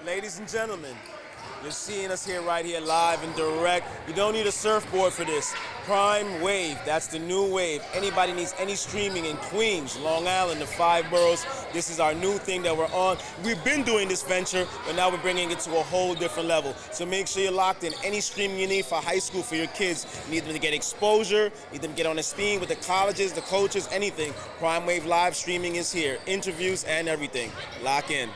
Ladies and gentlemen, you're seeing us here right here live and direct. You don't need a surfboard for this. Prime Wave, that's the new wave. Anybody needs any streaming in Queens, Long Island, the 5 boroughs, this is our new thing that we're on. We've been doing this venture, but now we're bringing it to a whole different level. So make sure you're locked in. Any streaming you need for high school, for your kids, you need them to get exposure, need them to get on the steam with the colleges, the coaches, anything. Prime Wave live streaming is here. Interviews and everything. Lock in.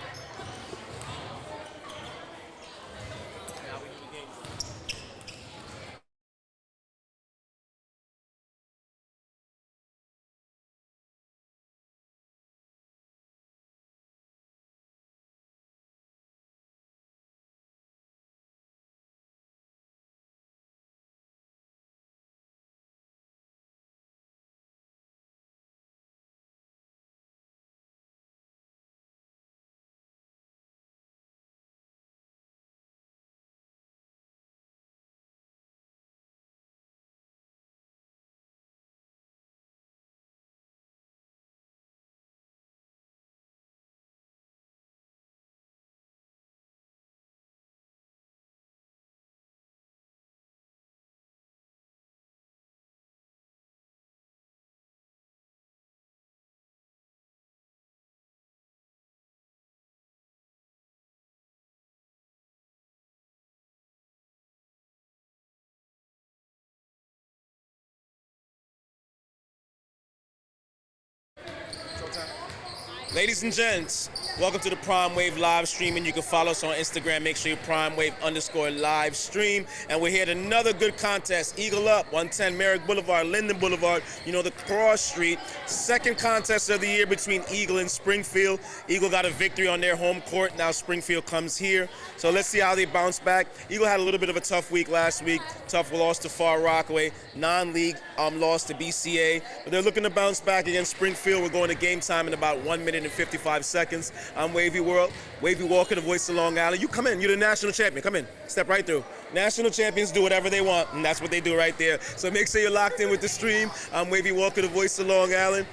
Ladies and gents, welcome to the Prime Wave live stream, and you can follow us on Instagram. Make sure you PrimeWave_live stream. And we're here at another good contest. Eagle Up, 110 Merrick Boulevard, Linden Boulevard, you know, the cross street. Second contest of the year between Eagle and Springfield. Eagle got a victory on their home court. Now Springfield comes here. So let's see how they bounce back. Eagle had a little bit of a tough week last week. Tough loss to Far Rockaway. Non-league loss to BCA. But they're looking to bounce back against Springfield. We're going to game time in about 1 minute and 55 seconds. I'm Wavy World, Wavy Walker, the voice of Long Island. You come in, you're the national champion. Come in, step right through. National champions do whatever they want, and that's what they do right there. So make sure you're locked in with the stream. I'm Wavy Walker, the voice of Long Island.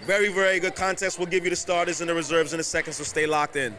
Very, very good contest. We'll give you the starters and the reserves in a second, so stay locked in.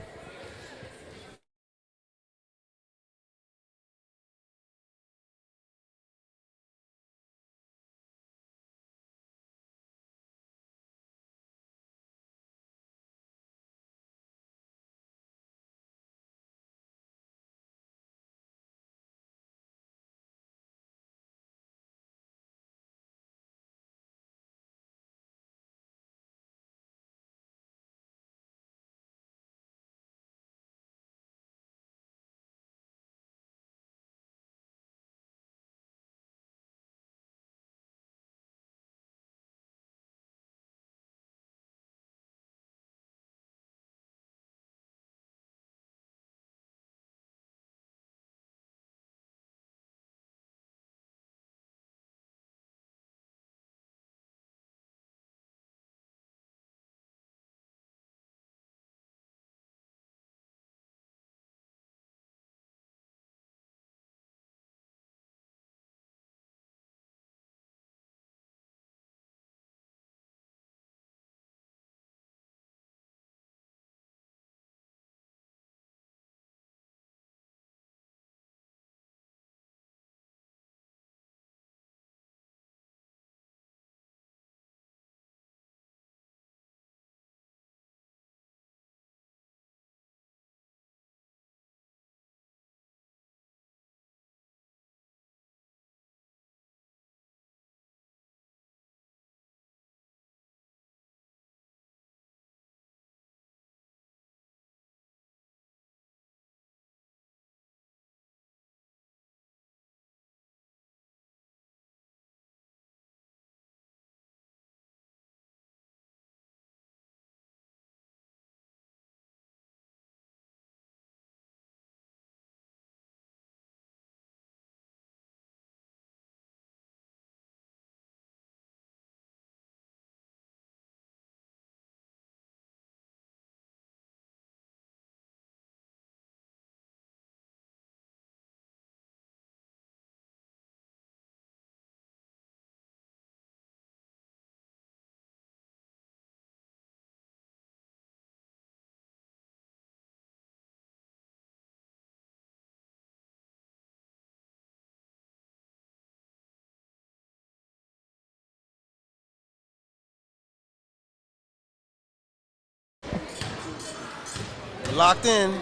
Locked in.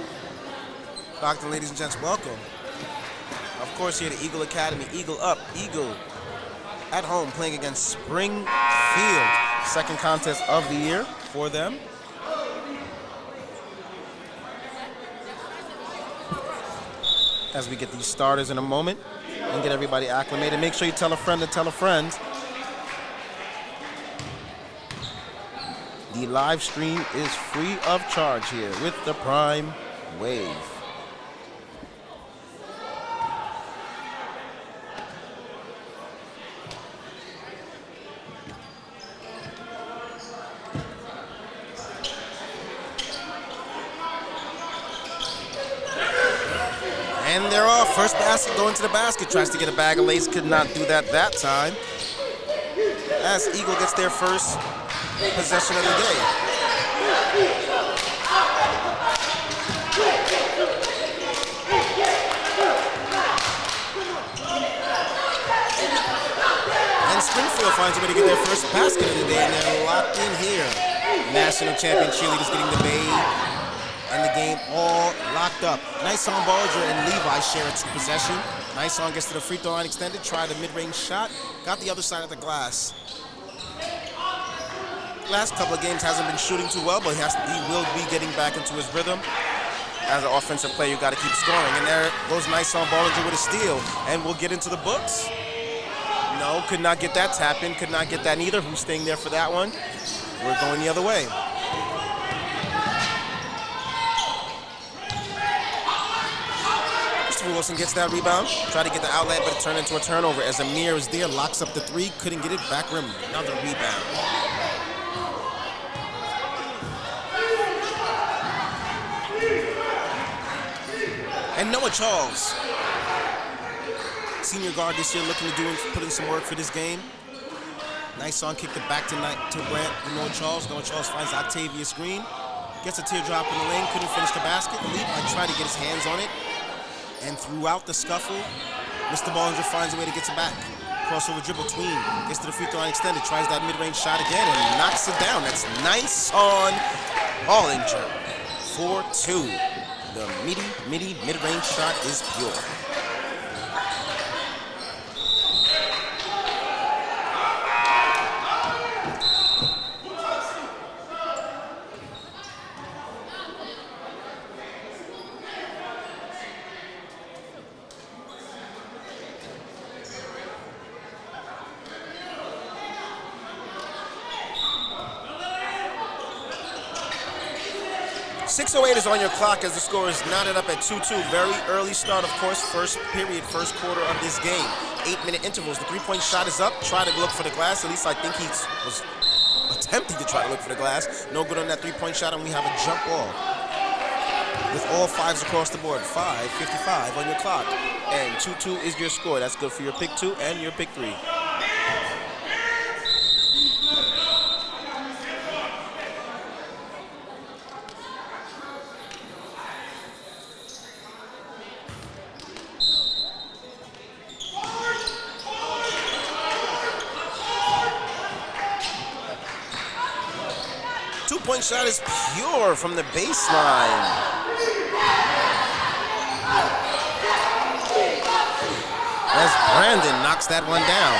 Locked in, ladies and gents, welcome. Of course, here at Eagle Academy, Eagle up, Eagle at home playing against Springfield. Second contest of the year for them. As we get these starters in a moment and get everybody acclimated, make sure you tell a friend to tell a friend. The live stream is free of charge here with the Prime Wave. And they're off. First basket going to the basket. Tries to get a bag of lace. Could not do that time. As Eagle gets their first possession of the day. And Springfield finds a way to get their first basket of the day, and they're locked in here. National champion cheerleaders getting the bay and the game all locked up. Nice on Bollinger and Levi share a two possession. Nice on gets to the free throw line extended, tried a mid-range shot, got the other side of the glass. Last couple of games hasn't been shooting too well, but he will be getting back into his rhythm. As an offensive player, you got to keep scoring. And there goes nice on Bollinger with a steal, and we'll get into the books. No, could not get that tap in, could not get that either. Who's staying there for that one? We're going the other way. Wilson gets that rebound, tried to get the outlet, but it turned into a turnover as Amir is there, locks up the three, couldn't get it, back rim, another rebound. And Noah Charles, senior guard this year, looking to put in some work for this game. Nice on, kicked it back to Brant and Noah Charles. Noah Charles finds Octavius Green, gets a teardrop in the lane, couldn't finish the basket. Levi tried to get his hands on it. And throughout the scuffle, Mr. Bollinger finds a way to get it back. Crossover dribble tween, gets to the free throw line extended, tries that mid-range shot again and knocks it down. That's nice on Bollinger. 4-2. The mid-range shot is pure. .608 is on your clock as the score is knotted up at 2-2. Very early start, of course, first period, first quarter of this game. 8-minute intervals. The three-point shot is up. Try to look for the glass. At least I think he was attempting to try to look for the glass. No good on that three-point shot, and we have a jump ball. With all fives across the board. 5:55 on your clock. And 2-2 is your score. That's good for your pick two and your pick three. Two-point shot is pure from the baseline. As Brandon knocks that one down.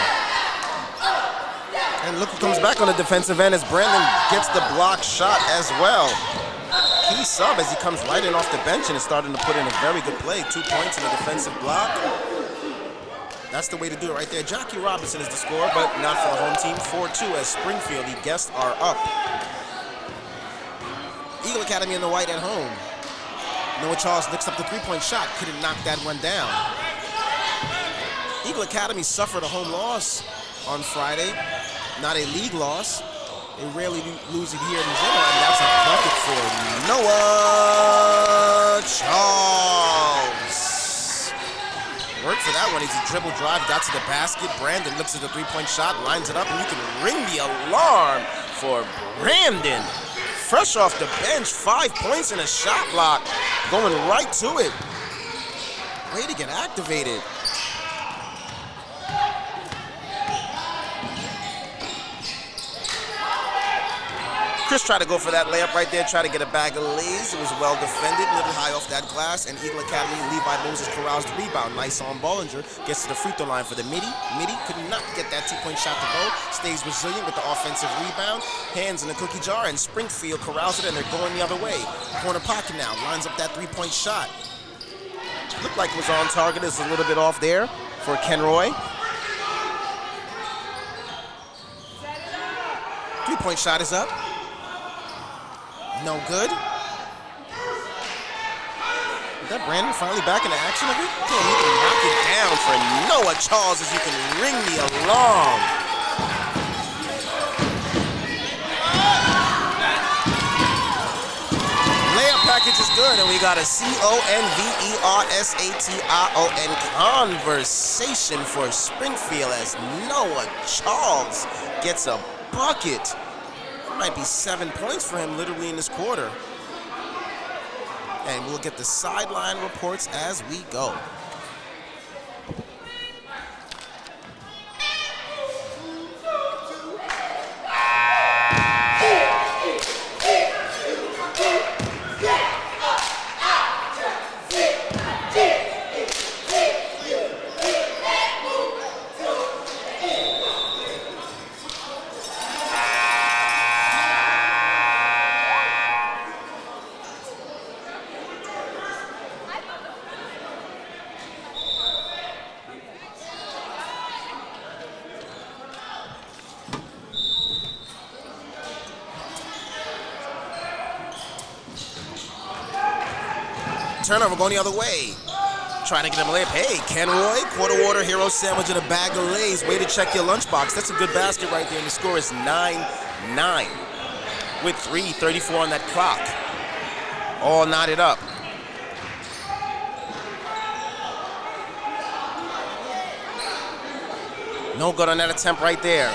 And look who comes back on the defensive end as Brandon gets the block shot as well. Key sub as he comes right in off the bench and is starting to put in a very good play. 2 points in the defensive block. That's the way to do it right there. Jackie Robinson is the scorer, but not for the home team. 4-2 as Springfield, the guests, are up. Eagle Academy in the white at home. Noah Charles licks up the three-point shot. Couldn't knock that one down. Eagle Academy suffered a home loss on Friday. Not a league loss. They rarely lose it here in general, and that's a bucket for Noah Charles. Worked for that one. He's a dribble drive, got to the basket. Brandon looks at the three-point shot, lines it up, and you can ring the alarm for Brandon. Fresh off the bench, 5 points in a shot block. Going right to it. Way to get activated. Chris tried to go for that layup right there, try to get a bag of lays. It was well defended, a little high off that glass, and Eagle Academy Levi Moses corrals the rebound. Nice on Bollinger, gets to the free throw line for the midi. Midi could not get that two-point shot to go, stays resilient with the offensive rebound, hands in the cookie jar, and Springfield corrals it, and they're going the other way. Corner pocket now, lines up that three-point shot. Looked like it was on target, it's a little bit off there for Kenroy. Three-point shot is up. No good. Is that Brandon finally back in the action of it? Okay, he can knock it down for Noah Charles as you can ring the alarm. Layup package is good, and we got a CONVERSATION conversation for Springfield as Noah Charles gets a bucket. Might be 7 points for him literally in this quarter. And we'll get the sideline reports as we go. Turnover going the other way. Trying to get him a layup. Hey, Kenroy, quarter water, hero sandwich, and a bag of lays. Way to check your lunchbox. That's a good basket right there, and the score is 9-9 with 3:34 on that clock. All knotted up. No good on that attempt right there.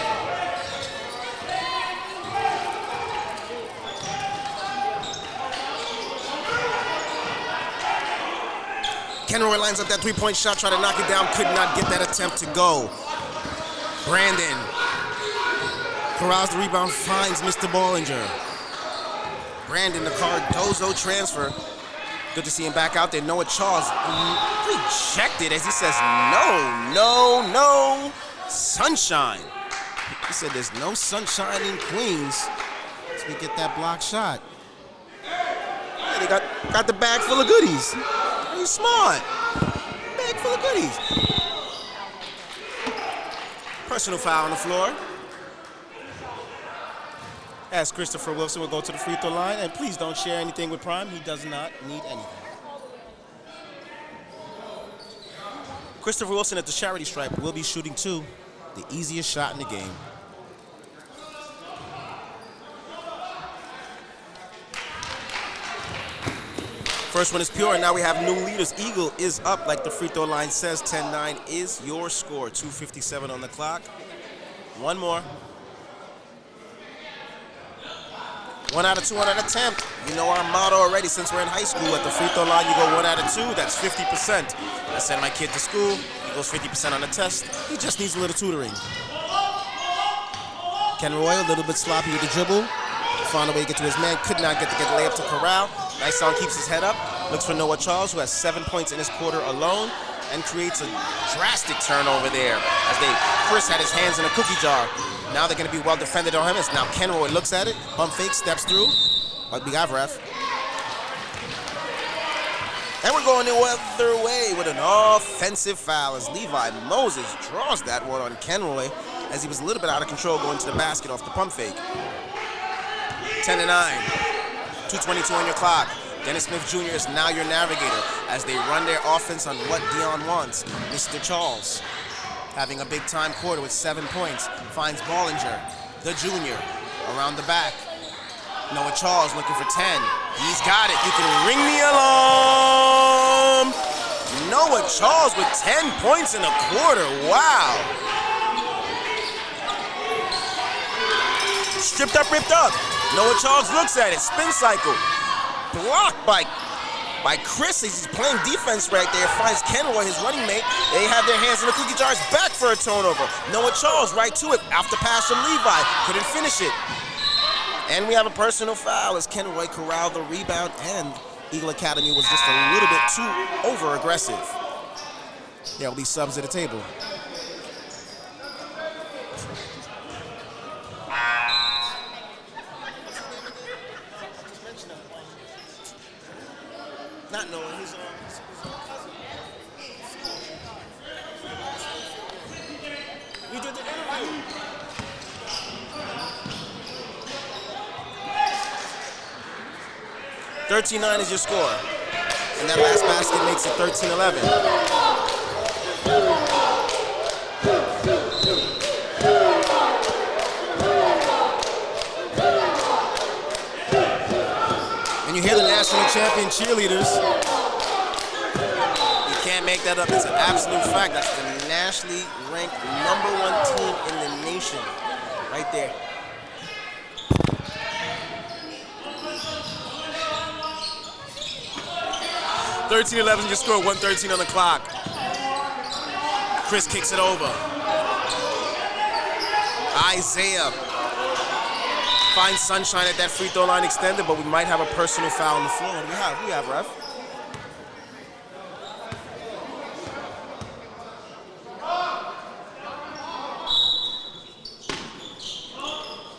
Kenroy lines up that three-point shot, try to knock it down, could not get that attempt to go. Brandon corrals the rebound, finds Mr. Bollinger. Brandon, the Cardozo transfer. Good to see him back out there. Noah Charles rejected as he says, no, sunshine. He said there's no sunshine in Queens. As we get that block shot. Yeah, they got the bag full of goodies. He's smart. Bag full of goodies. Personal foul on the floor. As Christopher Wilson will go to the free throw line. And please don't share anything with Prime. He does not need anything. Christopher Wilson at the charity stripe will be shooting two. The easiest shot in the game. First one is pure, and now we have new leaders. Eagle is up, like the free throw line says. 10-9 is your score. 2:57 on the clock. One more. 1 out of 2 on an attempt. You know our motto already since we're in high school. At the free throw line, you go 1 out of 2. That's 50%. I send my kid to school. He goes 50% on the test. He just needs a little tutoring. Kenroy, a little bit sloppy with the dribble. Found a way to get to his man. Could not get the layup to corral. Nice sound, keeps his head up. Looks for Noah Charles, who has 7 points in this quarter alone, and creates a drastic turnover there. As Chris had his hands in a cookie jar. Now they're going to be well defended on him. It's now Kenroy looks at it, bump fake, steps through. But we got ref. And we're going the other way with an offensive foul as Levi Moses draws that one on Kenroy as he was a little bit out of control going to the basket off the pump fake. 10-9, 2:22 on your clock. Dennis Smith Jr. is now your navigator as they run their offense on what Dion wants. Mr. Charles having a big time quarter with 7 points. Finds Bollinger, the junior, around the back. Noah Charles looking for 10. He's got it. You can ring the alarm. Noah Charles with 10 points in a quarter. Wow. Stripped up, ripped up. Noah Charles looks at it. Spin cycle. Blocked by Chris. He's playing defense right there. Finds Kenroy, his running mate. They have their hands in the cookie jars. Back for a turnover. Noah Charles right to it. After pass from Levi. Couldn't finish it. And we have a personal foul as Kenroy corralled the rebound, and Eagle Academy was just a little bit too over-aggressive. There will be subs at the table. Not knowing his cousin. We did the interview. $13-9 is your score. And that last basket makes it 13-11. And you hear the national champion cheerleaders. You can't make that up. It's an absolute fact. That's the nationally ranked #1 team in the nation. Right there. $13-11 your score, 1:13 on the clock. Chris kicks it over. Isaiah finds Sunshine at that free throw line extended, but we might have a personal foul on the floor. What do we have, ref?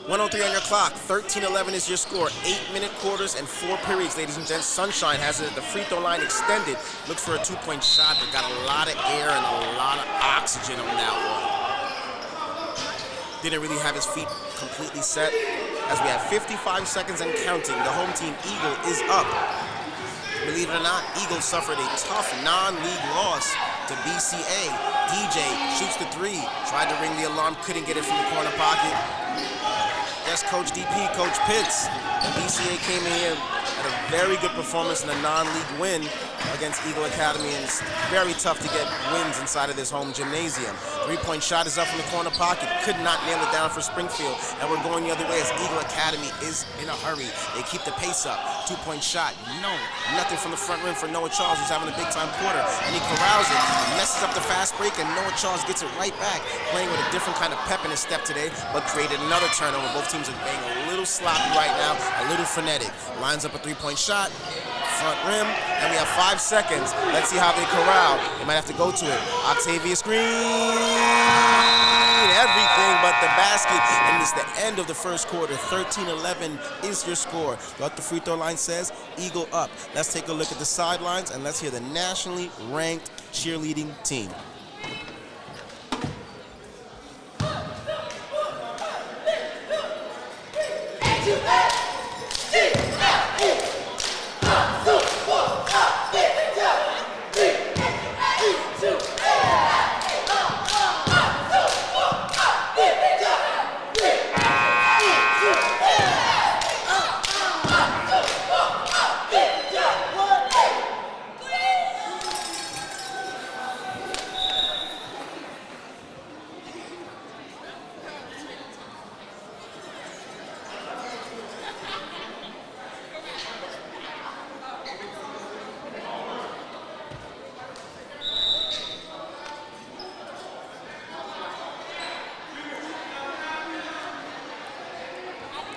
$1:03 on your clock. 13-11 is your score. 8-minute quarters and 4 periods, ladies and gents. Sunshine has it at the free throw line extended. Looks for a 2-point shot that got a lot of air and a lot of oxygen on that one. Didn't really have his feet completely set. As we have 55 seconds and counting, the home team, Eagle, is up. Believe it or not, Eagle suffered a tough non-league loss to BCA. DJ shoots the three. Tried to ring the alarm, couldn't get it from the corner pocket. Yes, Coach DP, Coach Pitts. The BCA came in here at a very good performance in a non-league win against Eagle Academy, and it's very tough to get wins inside of this home gymnasium. 3-point shot is up from the corner pocket. Could not nail it down for Springfield, and we're going the other way as Eagle Academy is in a hurry. They keep the pace up. 2-point shot, no. Nothing from the front rim for Noah Charles, who's having a big-time quarter, and he corrals it, messes up the fast break, and Noah Charles gets it right back, playing with a different kind of pep in his step today, but created another turnover. Both teams are being a little sloppy right now, a little frenetic. Lines up a 3-point shot, front rim, and we have 5 seconds. Let's see how they corral. They might have to go to it. Octavius Green, everything but the basket, and it's the end of the first quarter. 13-11 is your score. What the free throw line says, Eagle up. Let's take a look at the sidelines, and let's hear the nationally ranked cheerleading team.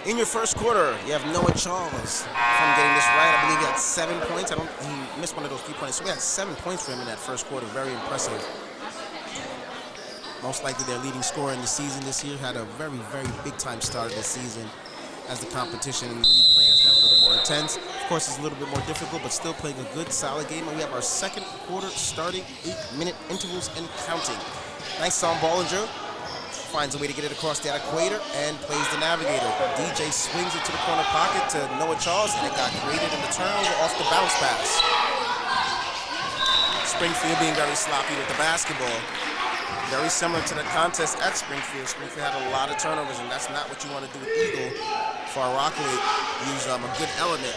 In your first quarter, you have Noah Charles. If I'm getting this right, I believe he had 7 points. He missed one of those 3 points. So we had 7 points for him in that first quarter. Very impressive. Most likely their leading scorer in the season this year. Had a very, very big-time start of the season as the competition and the league play has got a little more intense. Of course, it's a little bit more difficult, but still playing a good, solid game. And we have our second quarter starting, 8-minute intervals and counting. Nice song, Bollinger. Finds a way to get it across that equator and plays the navigator. DJ swings it to the corner pocket to Noah Charles, and it got created in the turnover off the bounce pass. Springfield being very sloppy with the basketball. Very similar to the contest at Springfield. Springfield had a lot of turnovers, and that's not what you want to do with Eagle. Far Rockaway used a good element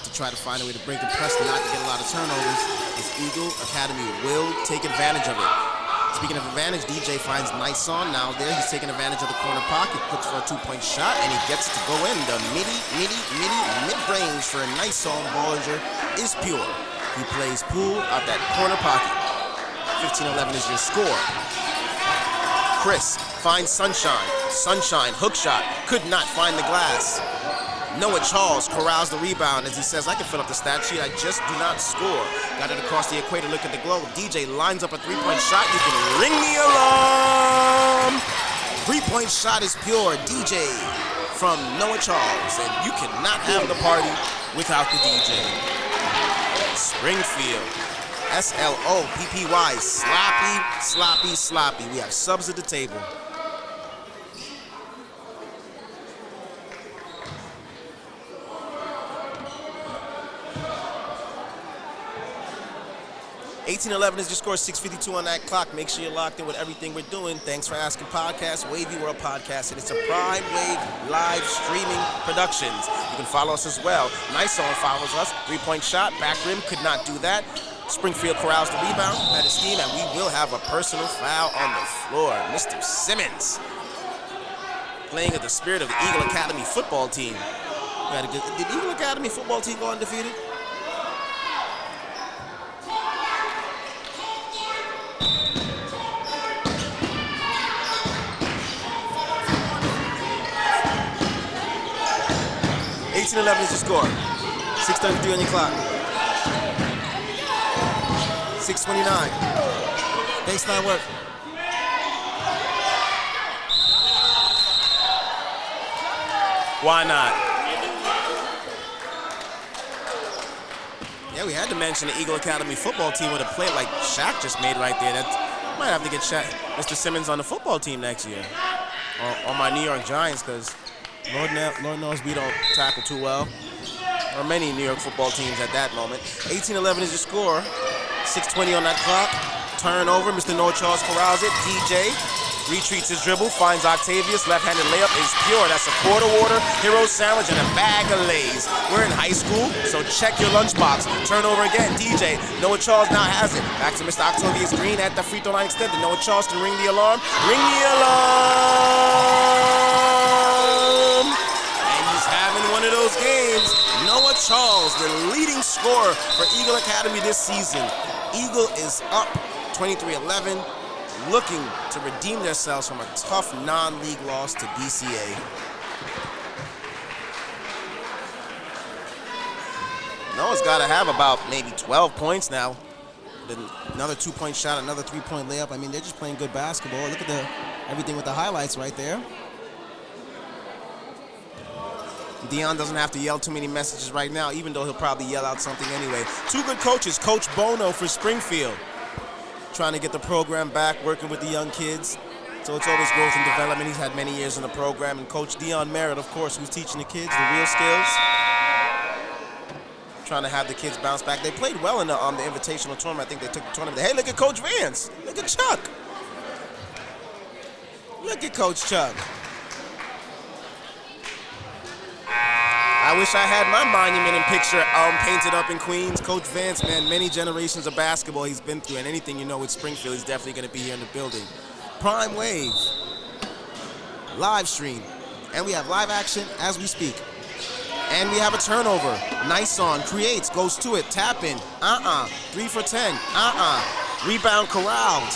to try to find a way to break the press and not to get a lot of turnovers. This Eagle Academy will take advantage of it. Speaking of advantage, DJ finds nice on now there. He's taking advantage of the corner pocket, looks for a 2-point shot, and he gets it to go in. The mid-range for a nice on Bollinger is pure. He plays pool out that corner pocket. 15-11 is your score. Chris finds Sunshine. Sunshine, hook shot, could not find the glass. Noah Charles corrals the rebound as he says, I can fill up the stat sheet, I just do not score. Got it across the equator, look at the globe. DJ lines up a three-point shot. You can ring the alarm. Three-point shot is pure. DJ from Noah Charles. And you cannot have the party without the DJ. Springfield. SLOPPY. Sloppy, sloppy, sloppy. We have subs at the table. 18-11 is your score, 6:52 on that clock. Make sure you're locked in with everything we're doing. Thanks for asking podcast, Wavy World Podcast, and it's a Prime Wave live streaming productions. You can follow us as well. Nice Song follows us. Three-point shot, back rim, could not do that. Springfield corrals the rebound, had a steam, and we will have a personal foul on the floor. Mr. Simmons, playing at the spirit of the Eagle Academy football team. Did Eagle Academy football team go undefeated? $18-11 is your score. 6:33 on your clock. 6:29. Baseline work. Why not? Yeah, we had to mention the Eagle Academy football team with a play like Shaq just made right there. That might have to get Mr. Simmons on the football team next year. Or my New York Giants, because Lord knows we don't tackle too well. Or many New York football teams at that moment. 18-11 is your score. 6:20 on that clock. Turnover. Mr. Noah Charles corrals it. DJ retreats his dribble. Finds Octavius. Left-handed layup is pure. That's a quarter water, hero sandwich, and a bag of Lay's. We're in high school, so check your lunchbox. Turnover again. DJ. Noah Charles now has it. Back to Mr. Octavius Green at the free throw line extended. Noah Charles can ring the alarm. Ring the alarm! And he's having one of those games. Noah Charles, the leading scorer for Eagle Academy this season. Eagle is up 23-11, looking to redeem themselves from a tough non-league loss to BCA. Noah's got to have about maybe 12 points now. Another two-point shot, another three-point layup. I mean, they're just playing good basketball. Look at everything with the highlights right there. Dion doesn't have to yell too many messages right now, even though he'll probably yell out something anyway. Two good coaches. Coach Bono for Springfield, trying to get the program back, working with the young kids. So it's always growth and development. He's had many years in the program. And Coach Dion Merritt, of course, who's teaching the kids the real skills. Trying to have the kids bounce back. They played well in the invitational tournament. I think they took the tournament. Hey, look at Coach Vance. Look at Chuck. Look at Coach Chuck. I wish I had my monument and picture painted up in Queens. Coach Vance, man, many generations of basketball he's been through, and anything you know with Springfield, he's definitely going to be here in the building. Prime Wave, live stream, and we have live action as we speak. And we have a turnover. Nice on, creates, goes to it, tap in, 3 for 10, Rebound corralled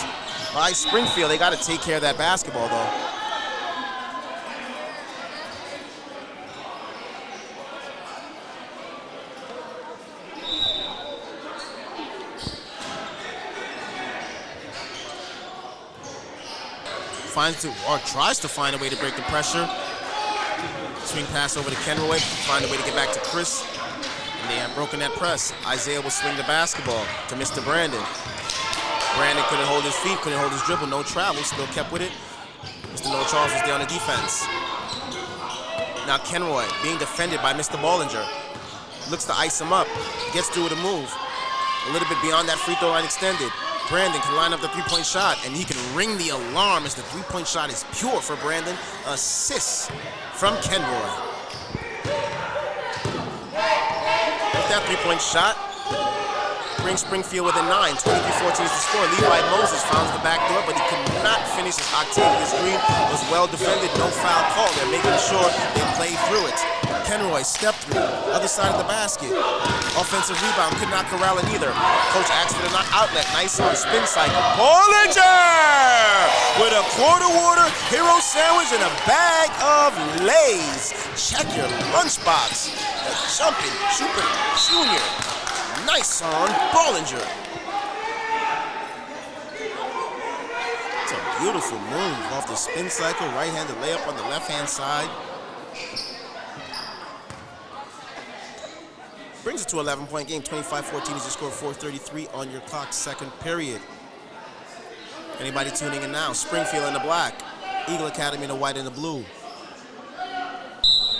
by Springfield. They got to take care of that basketball, though. Tries to find a way to break the pressure. Swing pass over to Kenroy, find a way to get back to Chris. And they have broken that press. Isaiah will swing the basketball to Mr. Brandon. Brandon couldn't hold his feet, couldn't hold his dribble, no travel, still kept with it. Mr. Noah Charles was there on the defense. Now Kenroy being defended by Mr. Bollinger. Looks to ice him up, gets through with a move. A little bit beyond that free throw line extended. Brandon can line up the three-point shot, and he can ring the alarm as the three-point shot is pure for Brandon. Assist from Kenroy. With that three-point shot, Brings Springfield within 9. 23-14 is the score. Levi Moses finds the back door, but he could not finish his Octavius Green. It was well defended, no foul call. They're making sure they play through it. Kenroy stepped through, other side of the basket. Offensive rebound, could not corral it either. Coach asked for the outlet. Nice on spin cycle. Bollinger with a quarter water hero sandwich and a bag of Lay's. Check your lunchbox. The jumping Super Junior. Nice on Bollinger. It's a beautiful move off the spin cycle. Right-handed layup on the left-hand side. Brings it to 11-point game. 25-14 is your score. 4:33 on your clock. Second period. Anybody tuning in now? Springfield in the black. Eagle Academy in the white and the blue.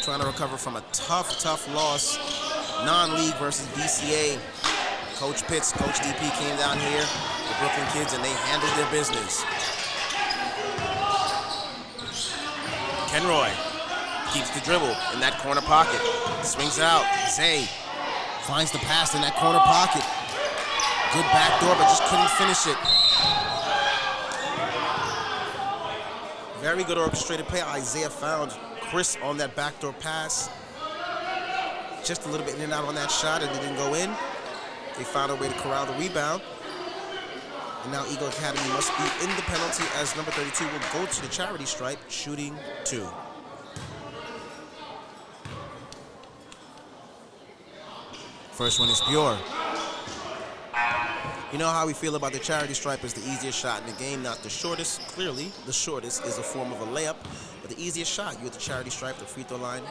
Trying to recover from a tough loss. Non-league versus BCA. Coach Pitts, Coach DP came down here, the Brooklyn kids, and they handled their business. Kenroy keeps the dribble in that corner pocket. Swings it out. Zay finds the pass in that corner pocket. Good backdoor, but just couldn't finish it. Very good orchestrated play. Isaiah found Chris on that backdoor pass. Just a little bit in and out on that shot, and it didn't go in. They found a way to corral the rebound. And now Eagle Academy must be in the penalty as number 32 will go to the charity stripe, shooting 2. First one is pure. You know how we feel about the charity stripe as the easiest shot in the game, not the shortest. Clearly, the shortest is a form of a layup, but the easiest shot, you at the charity stripe, the free throw line,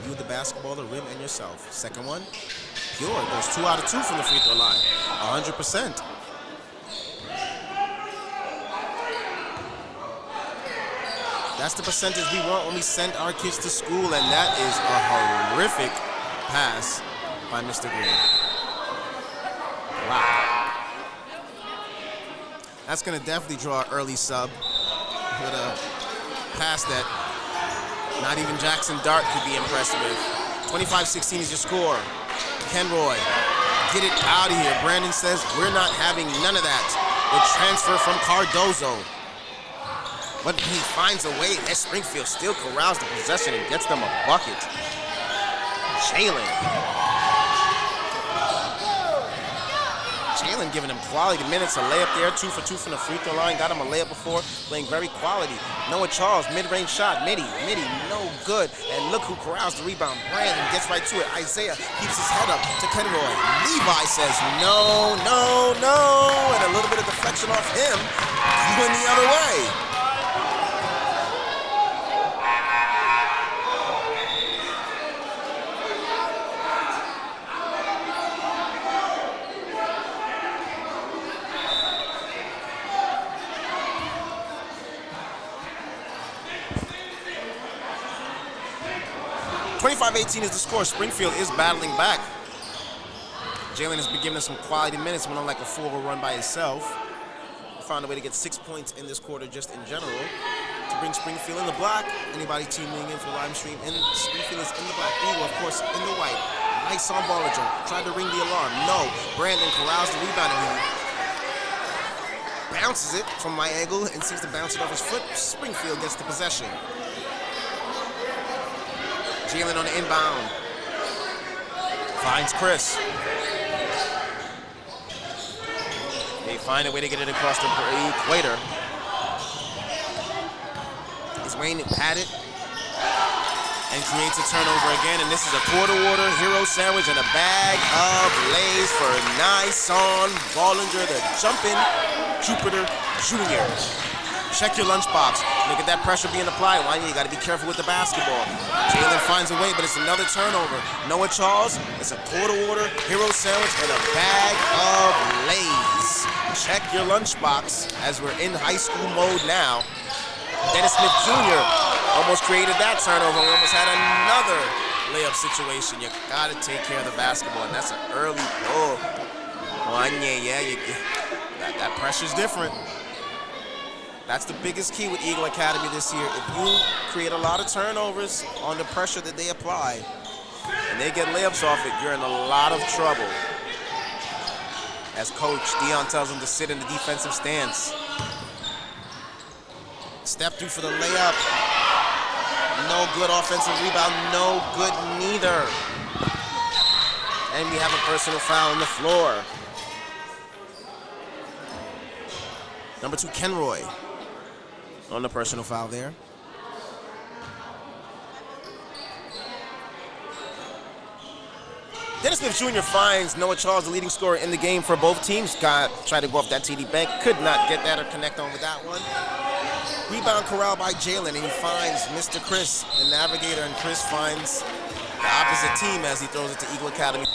you with the basketball, the rim, and yourself. Second one, pure. Goes 2 out of 2 from the free throw line. 100%. That's the percentage we want when we send our kids to school, and that is a horrific pass by Mr. Green. Wow. That's going to definitely draw an early sub with a pass that not even Jackson Dart could be impressed with. 25-16 is your score. Kenroy, get it out of here. Brandon says, we're not having none of that. The transfer from Cardozo. But he finds a way. That Springfield still corrals the possession and gets them a bucket. Jalen giving him quality minutes. A layup there, 2 for 2 from the free throw line. Got him a layup before, playing very quality. Noah Charles, mid-range shot. Midi, no good. And look who corrals the rebound. Brandon gets right to it. Isaiah keeps his head up to Kenroy. Levi says, no. And a little bit of deflection off him. Going the other way. .25-18 is the score. Springfield is battling back. Jalen has been giving us some quality minutes, went on like a 4-0 run by himself. Found a way to get 6 points in this quarter just in general to bring Springfield in the black. Anybody tuning in for the live stream, and Springfield is in the black. Eagle, of course, in the white. Nice on Bollinger. Tried to ring the alarm. No. Brandon corrals the rebound and he bounces it from my angle and seems to bounce it off his foot. Springfield gets the possession. Jalen on the inbound. Finds Chris. They find a way to get it across the equator. Is Wayne padded and creates a turnover again, and this is a quarter water hero sandwich and a bag of Lay's for nice on Bollinger, the jumping Jupiter Jr. Check your lunchbox. Look at that pressure being applied. Why you got to be careful with the basketball. Jalen finds a way, but it's another turnover. Noah Charles, it's a quarter water hero sandwich and a bag of Lay's. Check your lunchbox as we're in high school mode now. Dennis Smith Jr. almost created that turnover. We almost had another layup situation. You got to take care of the basketball, and that's an early pull. That pressure's different. That's the biggest key with Eagle Academy this year. If you create a lot of turnovers on the pressure that they apply, and they get layups off it, you're in a lot of trouble. as Coach Dion tells him to sit in the defensive stance. Step through for the layup. No good offensive rebound, no good neither. And we have a personal foul on the floor. Number 2, Kenroy, on the personal foul there. Dennis Smith Jr. finds Noah Charles the leading scorer in the game for both teams. Tried to go off that TD bank, could not get that or connect on with that one. Rebound corralled by Jalen, and he finds Mr. Chris, the navigator, and Chris finds the opposite team as he throws it to Eagle Academy.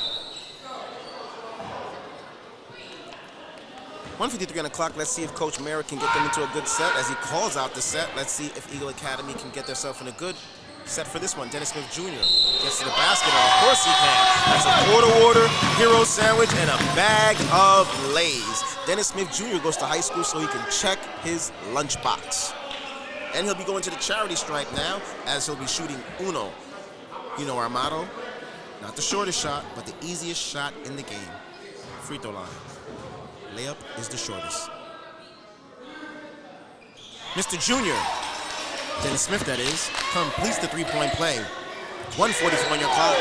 1:53 on the clock. Let's see if Coach Merritt can get them into a good set as he calls out the set. Let's see if Eagle Academy can get themselves in a good set for this one. Dennis Smith Jr. gets to the basket, and of course he can. That's a quarter water, hero sandwich, and a bag of Lay's. Dennis Smith Jr. goes to high school so he can check his lunchbox. And he'll be going to the charity stripe now as he'll be shooting uno. You know our motto, not the shortest shot, but the easiest shot in the game. Free throw line. Layup is the shortest. Mr. Junior, Dennis Smith that is, completes the three-point play. 1:44 on your clock.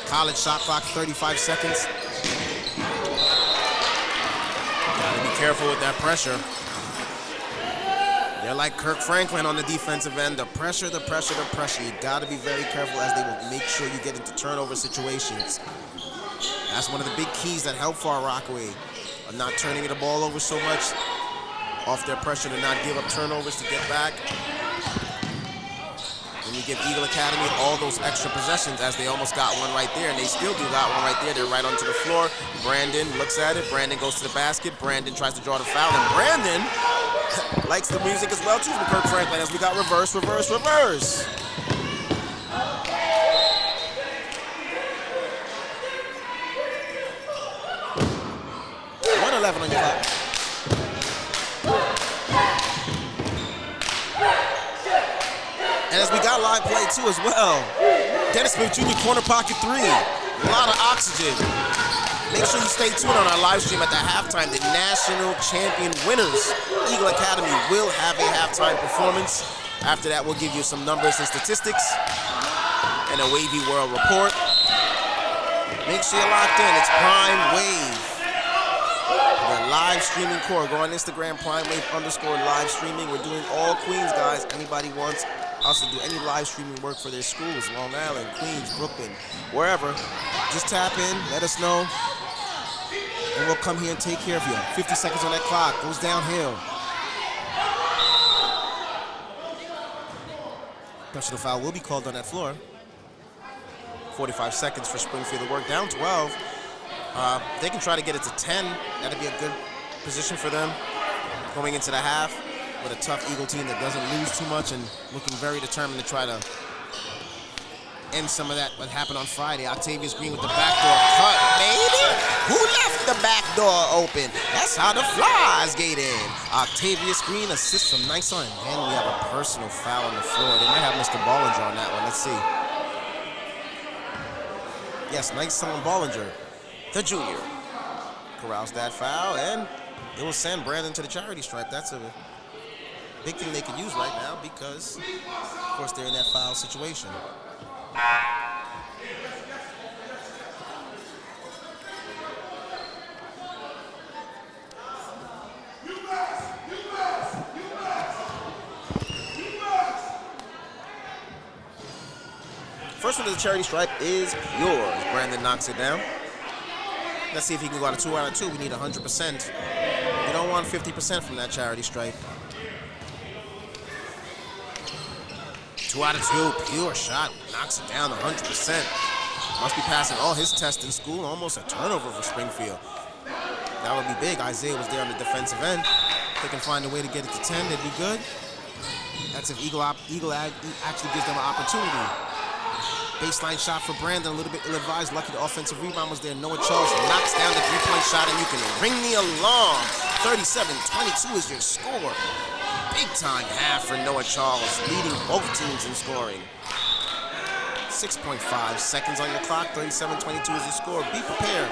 College shot clock, 35 seconds. Gotta be careful with that pressure. They're like Kirk Franklin on the defensive end. The pressure, the pressure, the pressure. You gotta be very careful as they will make sure you get into turnover situations. That's one of the big keys that help Far Rockaway. Not turning the ball over so much off their pressure to not give up turnovers to get back. And you give Eagle Academy all those extra possessions as they almost got one right there, and they still do got one right there. They're right onto the floor. Brandon looks at it. Brandon goes to the basket. Brandon tries to draw the foul, and Brandon likes the music as well too from Kirk Franklin as we got reverse, reverse, reverse. 1:11 on your clock. And as we got live play too as well, Dennis Smith Jr. corner pocket 3. A lot of oxygen. Make sure you stay tuned on our live stream at the halftime. The national champion winners, Eagle Academy, will have a halftime performance. After that, we'll give you some numbers and statistics and a Wavy World report. Make sure you're locked in. It's Prime Wave. The live streaming core. Go on Instagram, PrimeWave_live streaming. We're doing all Queens, guys. Anybody wants us to do any live streaming work for their schools, Long Island, Queens, Brooklyn, wherever, just tap in, let us know, and we'll come here and take care of you. 50 seconds on that clock. Goes downhill. Personal foul will be called on that floor. 45 seconds for Springfield to work. Down 12. They can try to get it to 10. That'd be a good position for them going into the half with a tough Eagle team that doesn't lose too much and looking very determined to try to end some of that what happened on Friday. Octavius Green with the backdoor cut, baby. Who left the back door open? That's how the Flies get in. Octavius Green assists from Nyson, and we have a personal foul on the floor. They might have Mr. Bollinger on that one. Let's see. Yes, Nyson Bollinger, the junior, corrals that foul, and it will send Brandon to the charity stripe. That's a big thing they could use right now because, of course, they're in that foul situation. First one to the charity stripe is yours. Brandon knocks it down. Let's see if he can go out of 2 out of 2. We need 100%. You don't want 50% from that charity stripe. 2 out of 2, pure shot, knocks it down 100%. Must be passing all his tests in school, almost a turnover for Springfield. That would be big. Isaiah was there on the defensive end. If they can find a way to get it to 10, they'd be good. That's if Eagle actually gives them an opportunity. Baseline shot for Brandon, a little bit ill-advised. Lucky the offensive rebound was there. Noah Charles knocks down the three-point shot, and you can ring the alarm. 37-22 is your score. Big-time half for Noah Charles, leading both teams in scoring. 6.5 seconds on your clock. 37-22 is your score. Be prepared.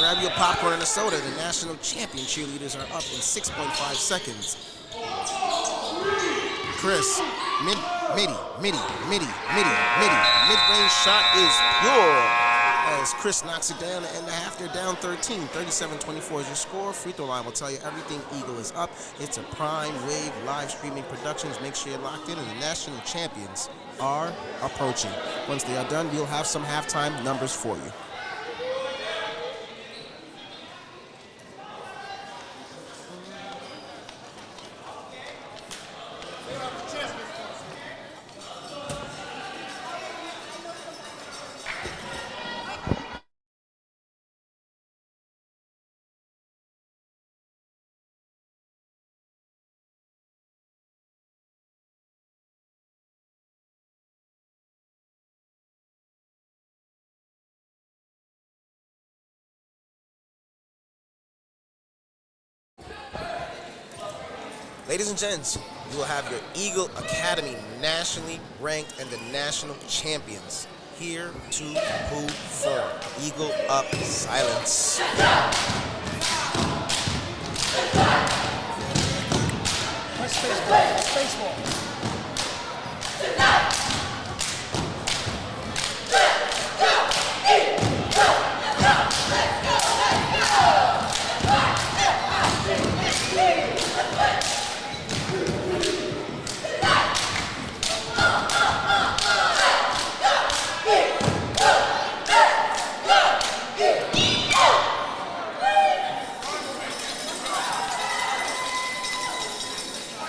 Grab your popcorn and a soda. The national champion cheerleaders are up in 6.5 seconds. Chris, mid-range shot is pure. As Chris knocks it down to end the half, they're down 13. 37-24 is your score. Free throw line will tell you everything Eagle is up. It's a Prime Wave live streaming productions. Make sure you're locked in, and the national champions are approaching. Once they are done, we'll have some halftime numbers for you. Ladies and gents, you will have your Eagle Academy nationally ranked and the national champions here to perform. Eagle up, silence. Baseball.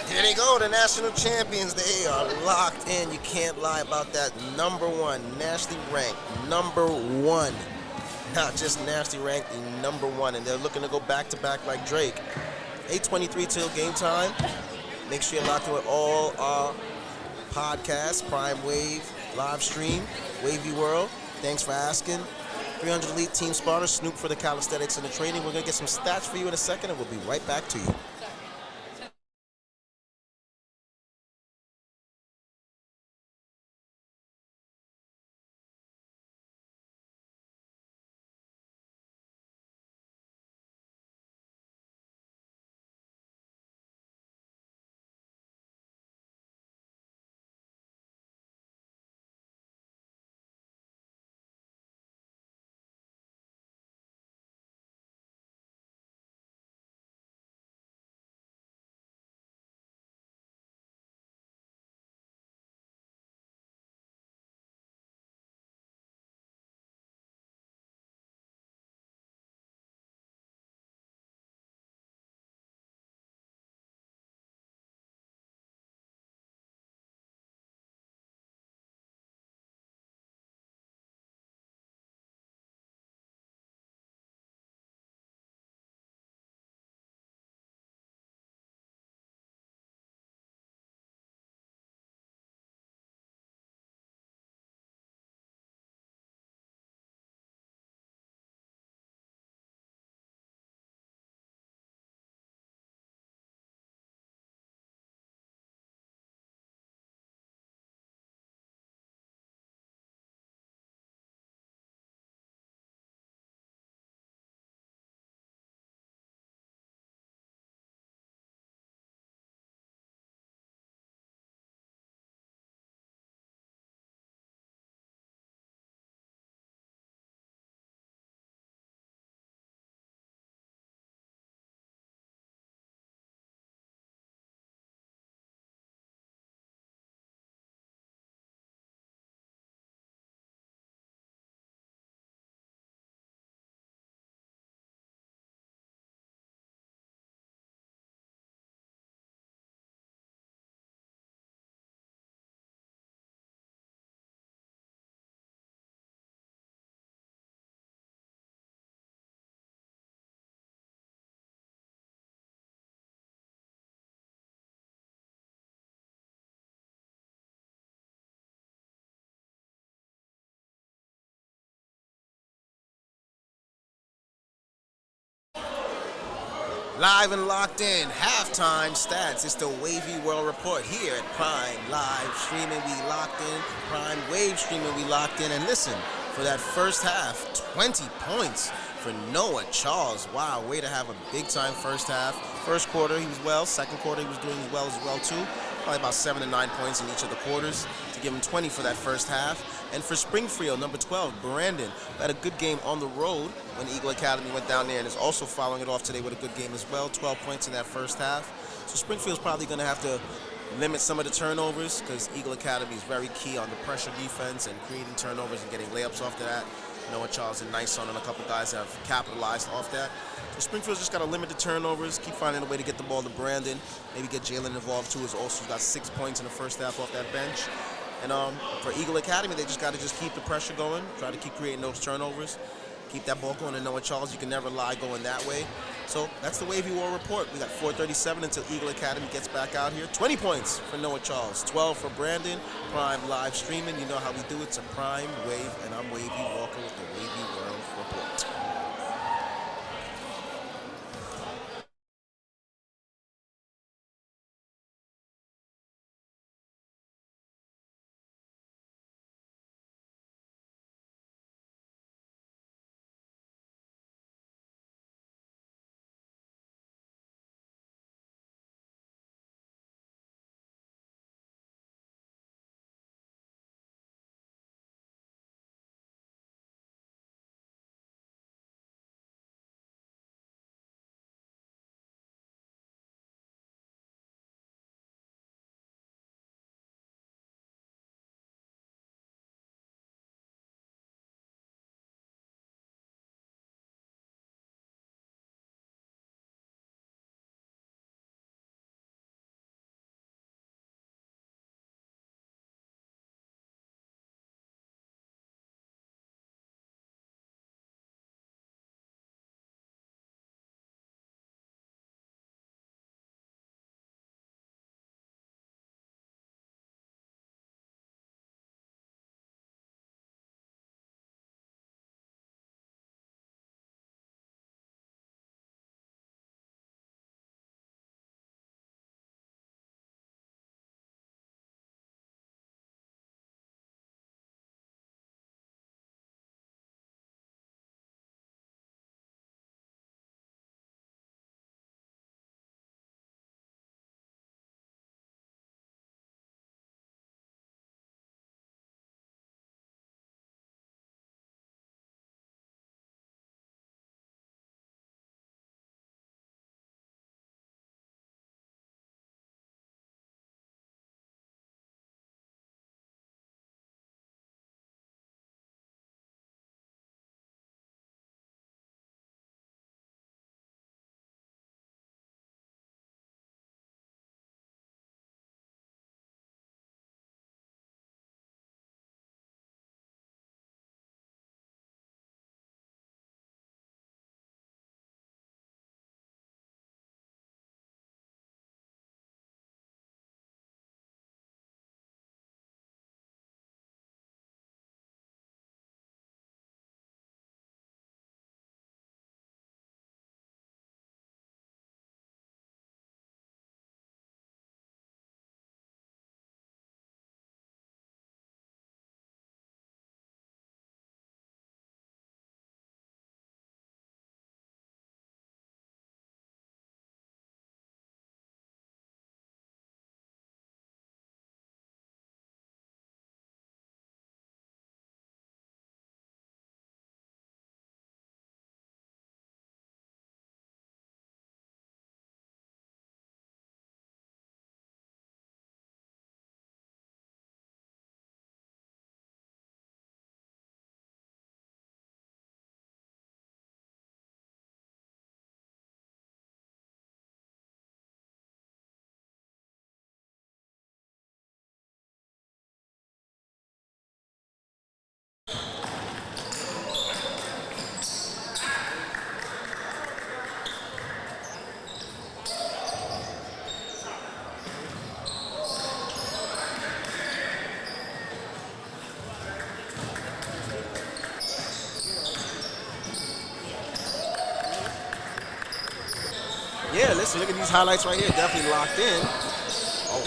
Here they go, the national champions. They are locked in. You can't lie about that. Number one, nationally ranked. Number one. Not just nationally ranked, the number one. And they're looking to go back-to-back like Drake. 8:23 till game time. Make sure you're locked in with all our podcasts, Prime Wave, live stream, Wavy World. Thanks for asking. 300 Elite Team Spotters, Snoop for the calisthenics and the training. We're going to get some stats for you in a second, and we'll be right back to you. Live and locked in, halftime stats. It's the Wavy World Report here at Prime Live Streaming. We locked in, Prime Wave Streaming, we locked in. And listen, for that first half, 20 points for Noah Charles. Wow, way to have a big-time first half. First quarter, he was well. Second quarter, he was doing well as well, too. Probably about 7 to 9 points in each of the quarters to give him 20 for that first half. And for Springfield, number 12, Brandon, had a good game on the road when Eagle Academy went down there and is also following it off today with a good game as well. 12 points in that first half. So Springfield's probably going to have to limit some of the turnovers because Eagle Academy is very key on the pressure defense and creating turnovers and getting layups off to that. Noah Charles and Nice on and a couple guys have capitalized off that. So Springfield's just got to limit the turnovers, keep finding a way to get the ball to Brandon, maybe get Jalen involved too, who's also got 6 points in the first half off that bench. And for Eagle Academy, they just got to just keep the pressure going, try to keep creating those turnovers, keep that ball going. And Noah Charles, you can never lie going that way. So that's the Wavy War report. We got 4:37 until Eagle Academy gets back out here. 20 points for Noah Charles, 12 for Brandon. Prime live streaming. You know how we do it. It's a Prime Wave, and I'm Wavy Walker with the Wavy World Report. Yeah, listen, look at these highlights right here. Definitely locked in. Oh,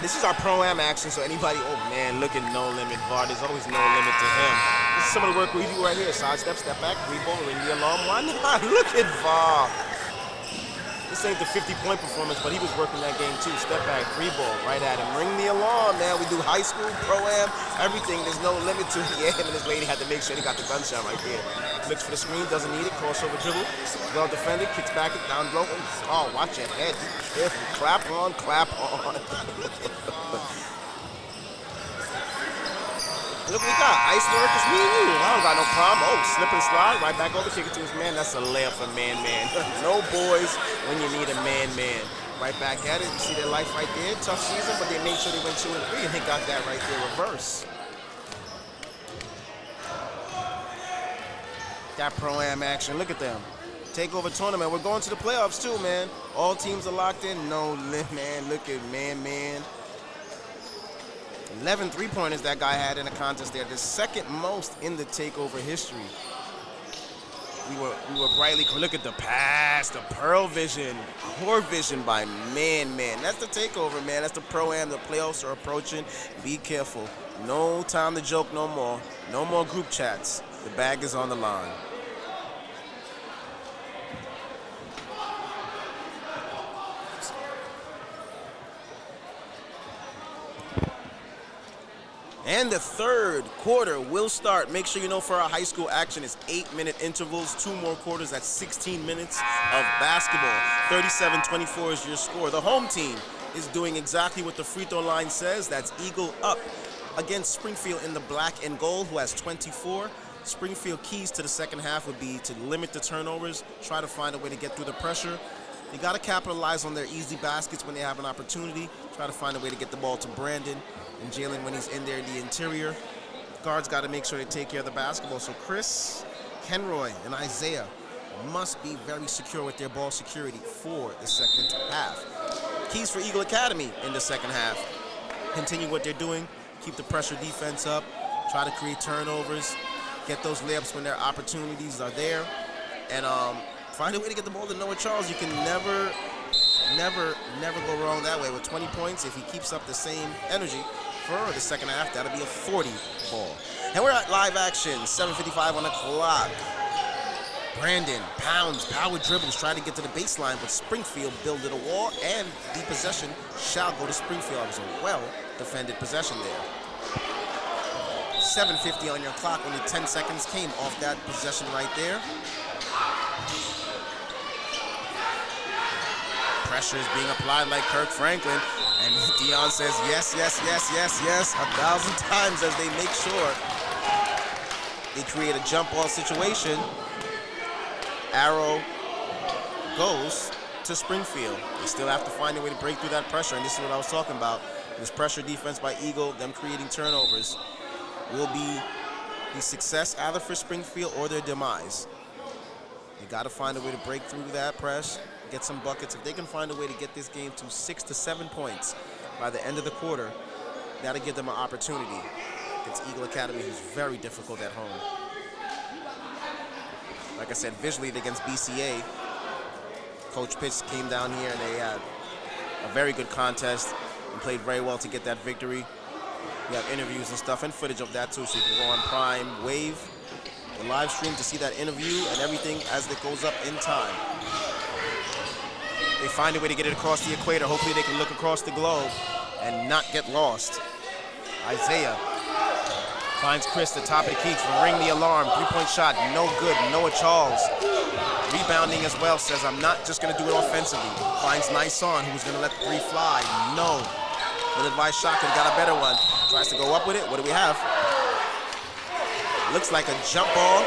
This is our Pro-Am action, so anybody, oh man, look at No Limit VAR. There's always no limit to him. This is some of the work we do right here. Side step, step back, 3-ball, ring the alarm. Why not? Look at VAR. This ain't the 50-point performance, but he was working that game too. Step back, 3-ball, right at him. Ring the alarm, man. We do high school, Pro-Am, everything. There's no limit to it. Yeah, him and his lady had to make sure he got the gunshot right there. Looks for the screen, doesn't need it. Crossover dribble. Well defended, kicks back it, down low. Oh, watch your head. Be careful. Clap on, clap on. Look what we got. Ice work is me and you. I don't got no problem. Oh, slip and slide. Right back over. Kick it to his man. That's a layup for man-man. No boys when you need a man-man. Right back at it. You see their life right there. Tough season, but they made sure they went 2 and 3, and they got that right there reverse. That Pro-Am action. Look at them. Takeover tournament. We're going to the playoffs too, man. All teams are locked in. No limit, man. Look at man-man. 11 3-pointers that guy had in the contest there. The second most in the takeover history. We were brightly, look at the pass, the pearl vision, core vision by man. That's the takeover, man. That's the Pro-Am. The playoffs are approaching. Be careful. No time to joke no more. No more group chats. The bag is on the line. And the third quarter will start. Make sure you know for our high school action, it's 8-minute intervals, 2 more quarters. That's 16 minutes of basketball. 37-24 is your score. The home team is doing exactly what the free throw line says. That's Eagle up against Springfield in the black and gold, who has 24. Springfield keys to the second half would be to limit the turnovers, try to find a way to get through the pressure. You got to capitalize on their easy baskets when they have an opportunity. Try to find a way to get the ball to Brandon and Jalen when he's in there in the interior. Guards got to make sure they take care of the basketball. So Chris, Kenroy, and Isaiah must be very secure with their ball security for the second half. Keys for Eagle Academy in the second half. Continue what they're doing. Keep the pressure defense up. Try to create turnovers. Get those layups when their opportunities are there. And find a way to get the ball to Noah Charles. You can never go wrong that way. With 20 points, if he keeps up the same energy for the second half, that'll be a 40 ball. And we're at live action, 7:55 on the clock. Brandon pounds, power dribbles, try to get to the baseline, but Springfield builded a wall, and the possession shall go to Springfield. It was a well-defended possession there. 7:50 on your clock, only 10 seconds came off that possession right there. Pressure is being applied like Kirk Franklin, and Dion says yes, 1,000 times as they make sure they create a jump ball situation. Arrow goes to Springfield. They still have to find a way to break through that pressure, and this is what I was talking about. This pressure defense by Eagle, them creating turnovers, will be the success either for Springfield or their demise. They got to find a way to break through that press, get some buckets. If they can find a way to get this game to 6 to 7 points by the end of the quarter, that'll give them an opportunity against Eagle Academy, who's very difficult at home. Like I said, visually against BCA, Coach Pitts came down here and they had a very good contest and played very well to get that victory. We have interviews and stuff and footage of that too, so you can go on Prime Wave, the live stream, to see that interview and everything as it goes up in time. They find a way to get it across the equator. Hopefully they can look across the globe and not get lost. Isaiah finds Chris, the top of the key, from ring the alarm. 3-point shot, no good. Noah Charles rebounding as well, says I'm not just going to do it offensively. Finds Nyson, who's going to let the 3 fly. No. Ill-advised shot, could have got a better one. Tries to go up with it. What do we have? Looks like a jump ball.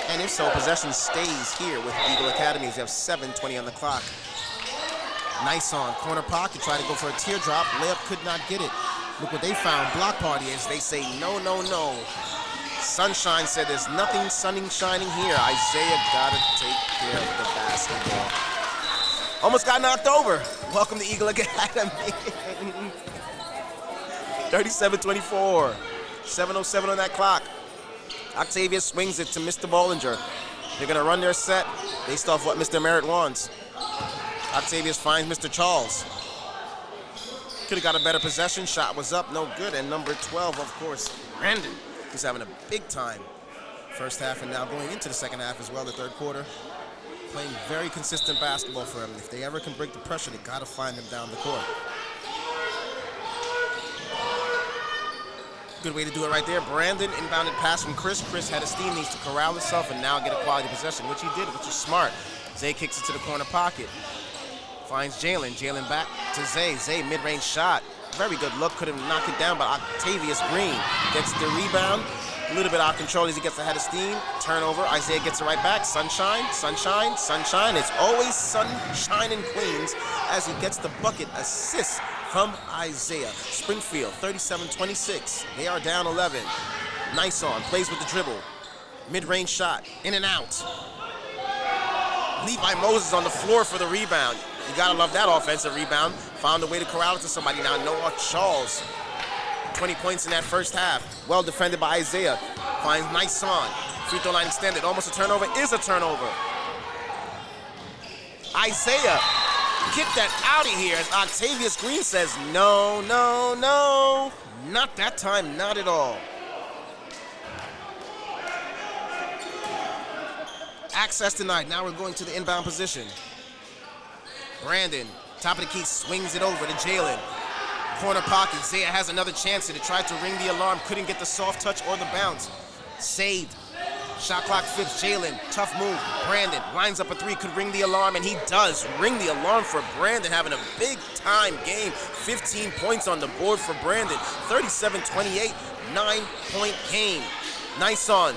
And if so, possession stays here with Eagle Academy. We have 7:20 on the clock. Nyson, corner pocket, tried to go for a teardrop. Layup could not get it. Look what they found. Block party as they say no, no, no. Sunshine said there's nothing sunning shining here. Isaiah got to take care of the basketball. Almost got knocked over. Welcome to Eagle Academy. 37-24. 7:07 on that clock. Octavia swings it to Mr. Bollinger. They're going to run their set based off what Mr. Merritt wants. Octavius finds Mr. Charles. Could have got a better possession. Shot was up, no good. And number 12, of course, Brandon, who's having a big time first half and now going into the second half as well, the third quarter. Playing very consistent basketball for him. If they ever can break the pressure, they got to find them down the court. Good way to do it right there. Brandon, inbounded pass from Chris. Chris had a steam, needs to corral himself and now get a quality possession, which he did, which is smart. Zay kicks it to the corner pocket. Finds Jalen. Jalen back to Zay. Zay, mid-range shot. Very good look. Could have knocked it down, but Octavius Green gets the rebound. A little bit out of control as he gets ahead of steam. Turnover. Isaiah gets it right back. Sunshine, sunshine, sunshine. It's always sunshine in Queens as he gets the bucket assist from Isaiah. Springfield, 37-26. They are down 11. Nice on. Plays with the dribble. Mid-range shot. In and out. Levi Moses on the floor for the rebound. You gotta love that offensive rebound. Found a way to corral it to somebody. Now Noah Charles. 20 points in that first half. Well defended by Isaiah. Finds nice on. Free throw line extended. Almost a turnover. Is a turnover. Isaiah, get that out of here. As Octavius Green says, no, no, no. Not that time, not at all. Access denied. Now we're going to the inbound position. Brandon, top of the key, swings it over to Jalen. Corner pocket. Zaya has another chance to try to ring the alarm. Couldn't get the soft touch or the bounce. Saved. Shot clock flips. Jalen, tough move. Brandon lines up a three, could ring the alarm, and he does ring the alarm for Brandon, having a big time game. 15 points on the board for Brandon. 37-28, 9-point game. Nice on.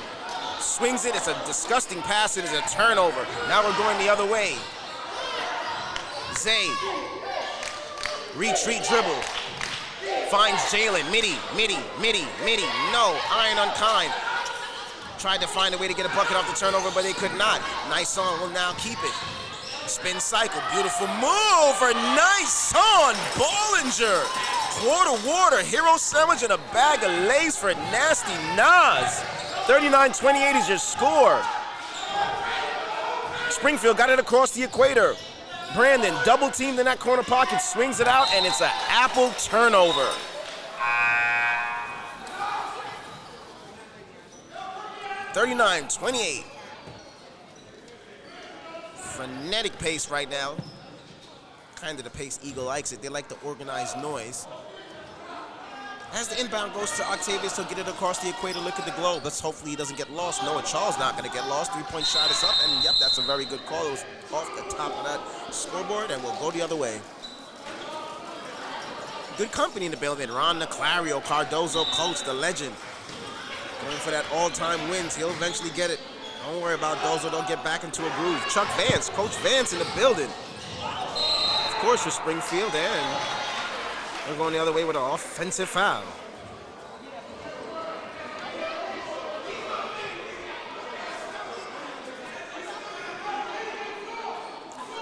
Swings it. It's a disgusting pass. It is a turnover. Now we're going the other way. Zay. Retreat dribble. Finds Jalen. Midi. No. Iron unkind. Tried to find a way to get a bucket off the turnover, but they could not. Nice on will now keep it. Spin cycle. Beautiful move for nice on Bollinger. Quarter water. Hero sandwich and a bag of Lay's for Nasty Nas. 39-28 is your score. Springfield got it across the equator. Brandon double teamed in that corner pocket, swings it out, and it's an apple turnover. (39-28). Frenetic pace right now. Kind of the pace Eagle likes it. They like the organized noise. As the inbound goes to Octavius, he'll get it across the equator. Look at the globe. Let's hopefully he doesn't get lost. Noah Charles not going to get lost. Three-point shot is up, and yep, that's a very good call. It was off the top of that scoreboard, and we'll go the other way. Good company in the building. Ron Naclario, Cardozo, coach, the legend. Going for that all-time wins. He'll eventually get it. Don't worry about Dozo. They'll get back into a groove. Chuck Vance, Coach Vance in the building. Of course, for Springfield, and we're going the other way with an offensive foul.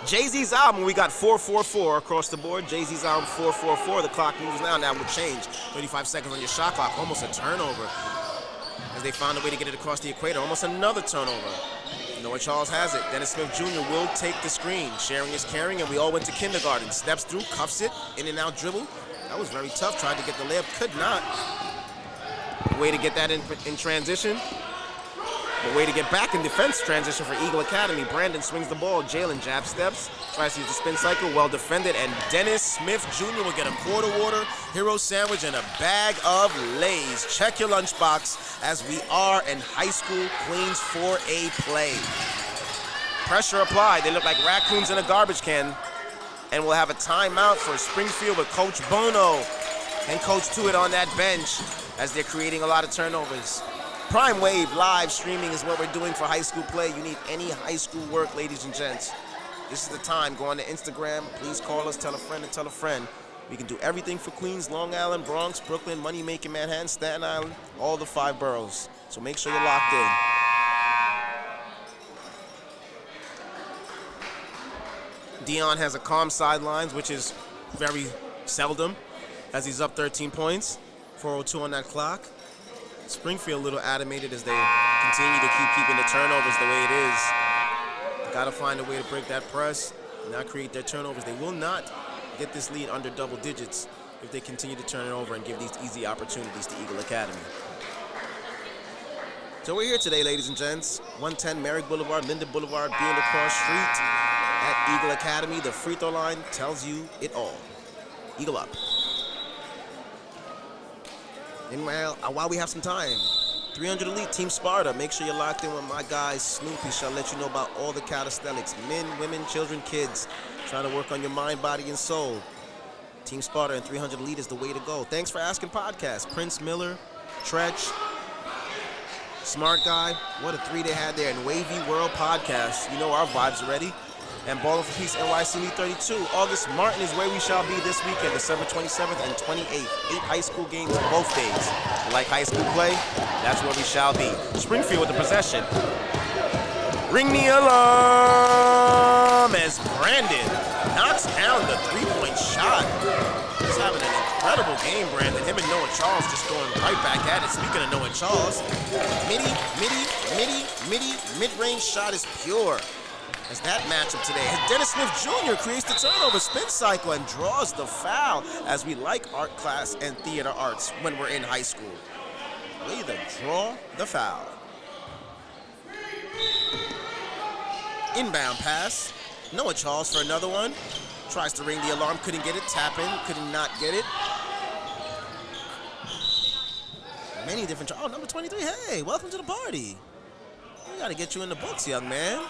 Jay-Z's album, we got 4-4-4 across the board. Jay-Z's album 4-4-4. The clock moves now. Now will change. 35 seconds on your shot clock. Almost a turnover. As they found a way to get it across the equator. Almost another turnover. Noah Charles has it. Dennis Smith Jr. will take the screen. Sharing is caring, and we all went to kindergarten. Steps through, cuffs it, in and out dribble. That was very tough. Tried to get the layup, could not. Way to get that in transition. But way to get back in defense transition for Eagle Academy. Brandon swings the ball. Jalen jab steps. Tries to use the spin cycle. Well defended. And Dennis Smith Jr. will get a quarter water, hero sandwich, and a bag of Lay's. Check your lunchbox as we are in high school Queens 4A play. Pressure applied. They look like raccoons in a garbage can. And we'll have a timeout for Springfield with Coach Bono and Coach Tuitt on that bench as they're creating a lot of turnovers. Prime Wave live streaming is what we're doing for high school play. You need any high school work, ladies and gents. This is the time. Go on to Instagram. Please call us. Tell a friend and tell a friend. We can do everything for Queens, Long Island, Bronx, Brooklyn, money-making Manhattan, Staten Island, all the 5 boroughs. So make sure you're locked in. Dion has a calm sidelines, which is very seldom, as he's up 13 points. 4:02 on that clock. Springfield a little animated as they continue to keep keeping the turnovers the way it is. They got to find a way to break that press and not create their turnovers. They will not get this lead under double digits. if they continue to turn it over and give these easy opportunities to Eagle Academy. So we're here today, ladies and gents. 110 Merrick Boulevard, Linden Boulevard, being across street at Eagle Academy. The free throw line tells you it all. Eagle up. And while we have some time, 300 Elite, Team Sparta. Make sure you're locked in with my guy, Snoopy. Shall let you know about all the calisthenics. Men, women, children, kids. Trying to work on your mind, body, and soul. Team Sparta and 300 Elite is the way to go. Thanks for asking podcast. Prince Miller, Tretch, Smart Guy. What a 3 they had there. And Wavy World Podcast. You know our vibes already. And Ballin' for Peace NYC Elite 32. August Martin is where we shall be this weekend, December 27th and 28th. 8 high school games both days. You like high school play? That's where we shall be. Springfield with the possession. Ring the alarm as Brandon knocks down the three-point shot. He's having an incredible game, Brandon. Him and Noah Charles just going right back at it. Speaking of Noah Charles, mid-range shot is pure. As that matchup today, Dennis Smith Jr. creates the turnover, spin cycle, and draws the foul, as we like art class and theater arts when we're in high school. We either draw the foul. Inbound pass. Noah Charles for another one. Tries to ring the alarm, couldn't get it. Tap in, could not get it. Many different. Oh, number 23. Hey, welcome to the party. We gotta get you in the books, young man.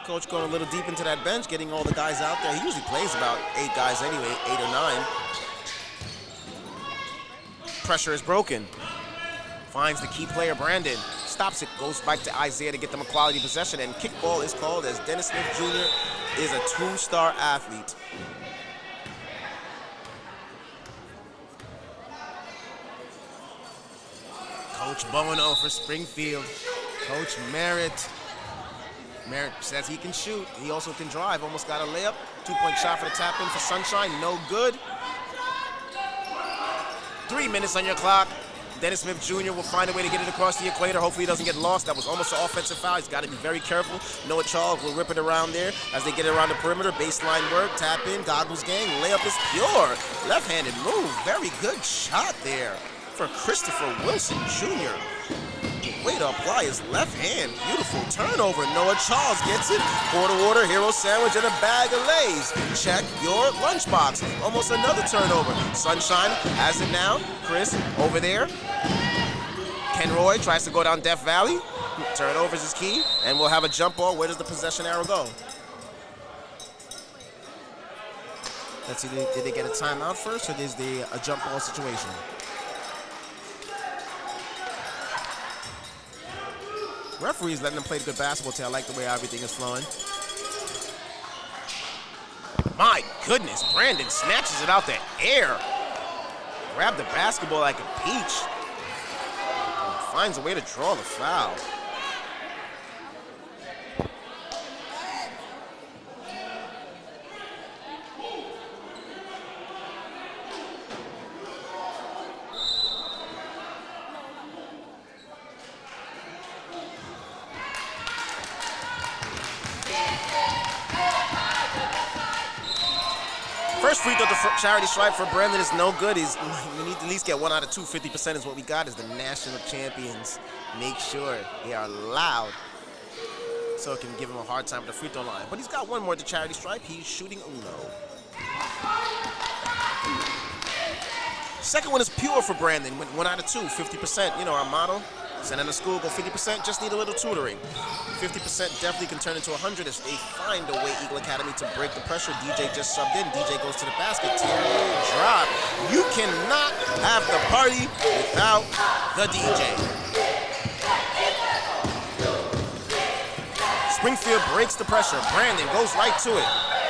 Coach going a little deep into that bench, getting all the guys out there. He usually plays about 8 guys anyway, 8 or 9. Pressure is broken. Finds the key player, Brandon. Stops it, goes back to Isaiah to get them a quality possession, and kickball is called as Dennis Smith Jr. is a 2-star athlete. Coach Bono for Springfield. Coach Merritt. Merritt says he can shoot. He also can drive. Almost got a layup. 2-point shot for the tap in for Sunshine. No good. 3 minutes on your clock. Dennis Smith Jr. will find a way to get it across the equator. Hopefully he doesn't get lost. That was almost an offensive foul. He's got to be very careful. Noah Charles will rip it around there as they get it around the perimeter. Baseline work. Tap in. Goggles gang. Layup is pure. Left-handed move. Very good shot there for Christopher Wilson Jr. Way to apply his left hand. Beautiful turnover. Noah Charles gets it. Quarter water, hero sandwich, and a bag of Lay's. Check your lunchbox. Almost another turnover. Sunshine has it now. Chris over there. Ken Roy tries to go down Death Valley. Turnovers is key. And we'll have a jump ball. Where does the possession arrow go? Let's see, did they get a timeout first, or is there a jump ball situation? Referees letting them play the good basketball today. I like the way everything is flowing. My goodness, Brandon snatches it out the air. Grabbed the basketball like a peach. Finds a way to draw the foul. First free throw at the charity stripe for Brandon is no good. We need to at least get 1 out of 2. 50% is what we got as the national champions. Make sure they are loud so it can give him a hard time at the free throw line. But he's got 1 more at the charity stripe. He's shooting uno. Second one is pure for Brandon. 1 out of 2, 50%. You know our motto. Send them to school, go 50%, just need a little tutoring. 50% definitely can turn into 100 if they find a way, Eagle Academy, to break the pressure. DJ just subbed in. DJ goes to the basket. Teardrop. You cannot have the party without the DJ. Springfield breaks the pressure. Brandon goes right to it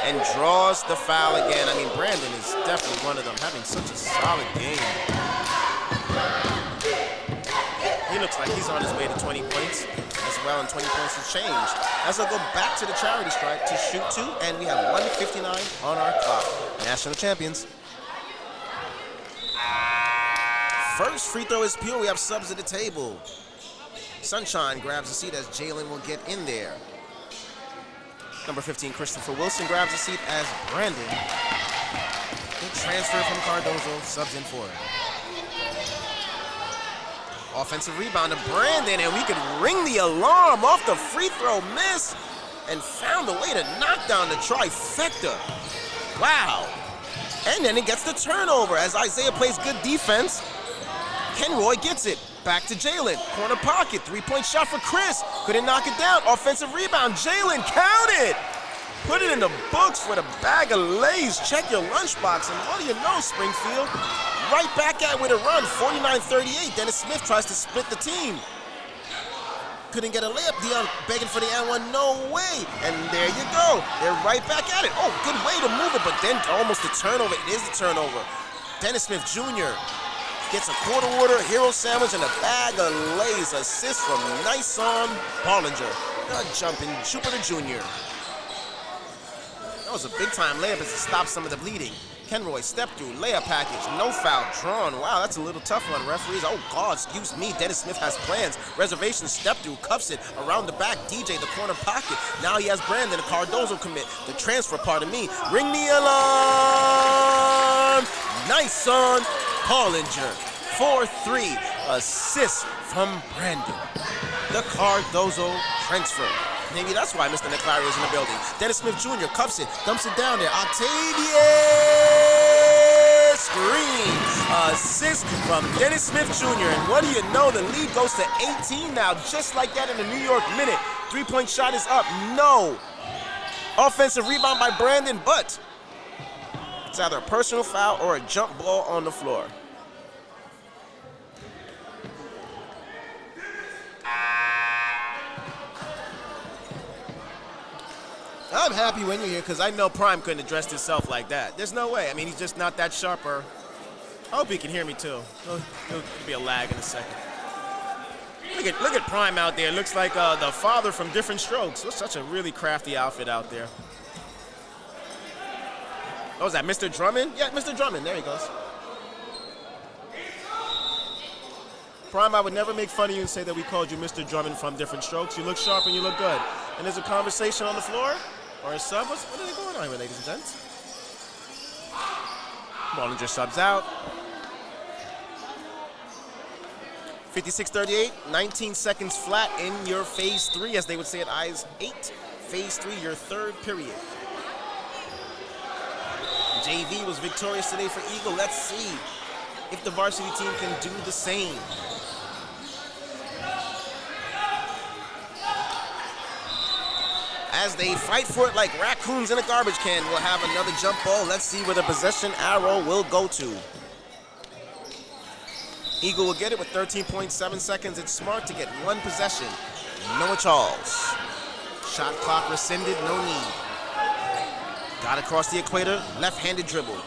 and draws the foul again. I mean, Brandon is definitely one of them, having such a solid game. He looks like he's on his way to 20 points as well, and 20 points has changed. As they'll go back to the charity stripe to shoot 2, and we have 1:59 on our clock. National champions. First free throw is pure. We have subs at the table. Sunshine grabs a seat as Jalen will get in there. Number 15, Christopher Wilson grabs a seat as Brandon Good transfer from Cardozo, subs in for him. Offensive rebound to Brandon, and we could ring the alarm off the free throw miss and found a way to knock down the trifecta. Wow. And then he gets the turnover as Isaiah plays good defense. Kenroy gets it. Back to Jalen. Corner pocket. Three-point shot for Chris. Couldn't knock it down. Offensive rebound. Jalen, count it. Put it in the books for the bag of Lay's. Check your lunchbox. And what do you know, Springfield? Right back at it with a run. 49-38. Dennis Smith tries to split the team. Couldn't get a layup. Dion begging for the N1. No way. And there you go. They're right back at it. Oh, good way to move it, but then almost a turnover. It is the turnover. Dennis Smith Jr. gets a quarter order, hero sandwich, and a bag of Lay's. Assist from Nyson Bollinger. Good jumping Jupiter Jr. That was a big-time layup as it stopped some of the bleeding. Kenroy, step through, layup package, no foul, drawn. Wow, that's a little tough one, referees. Oh, God, excuse me. Dennis Smith has plans. Reservation, step through, cuffs it, around the back, DJ, the corner pocket. Now he has Brandon, a Cardozo commit. The transfer, pardon me. Ring the alarm! Nice on Bollinger. 4-3, assist from Brandon. The Cardozo transfer. Maybe that's why Mr. Neclario is in the building. Dennis Smith Jr. cuffs it, dumps it down there. Octavius Green. Assist from Dennis Smith Jr. And what do you know? The lead goes to 18 now, just like that in the New York minute. Three-point shot is up. No. Offensive rebound by Brandon, but it's either a personal foul or a jump ball on the floor. I'm happy when you're here because I know Prime couldn't have dressed himself like that. There's no way. I mean, he's just not that sharper. I hope he can hear me too. There'll be a lag in a second. Look at Prime out there. Looks like the father from Different Strokes. It's such a really crafty outfit out there. What was that, Mr. Drummond? Yeah, Mr. Drummond. There he goes. Prime, I would never make fun of you and say that we called you Mr. Drummond from Different Strokes. You look sharp and you look good. And there's a conversation on the floor? Or a sub? What is going on here, ladies and gents? Bollinger subs out. 56-38, 19 seconds flat in your phase 3, as they would say at eyes 8. Phase 3, your third period. JV was victorious today for Eagle. Let's see if the varsity team can do the same. As they fight for it like raccoons in a garbage can, we'll have another jump ball. Let's see where the possession arrow will go to. Eagle will get it with 13.7 seconds. It's smart to get one possession. Noah Charles. Shot clock rescinded, no need. Got across the equator, left-handed dribble.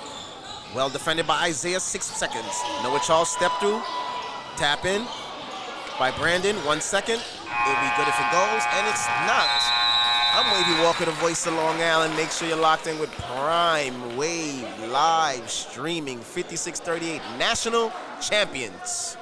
Well defended by Isaiah, 6 seconds. Noah Charles step through, tap in by Brandon, 1 second. It'll be good if it goes, and it's not. I'm Wavy Walker, the voice of Long Island. Make sure you're locked in with Prime Wave live streaming. 56-38 national champions.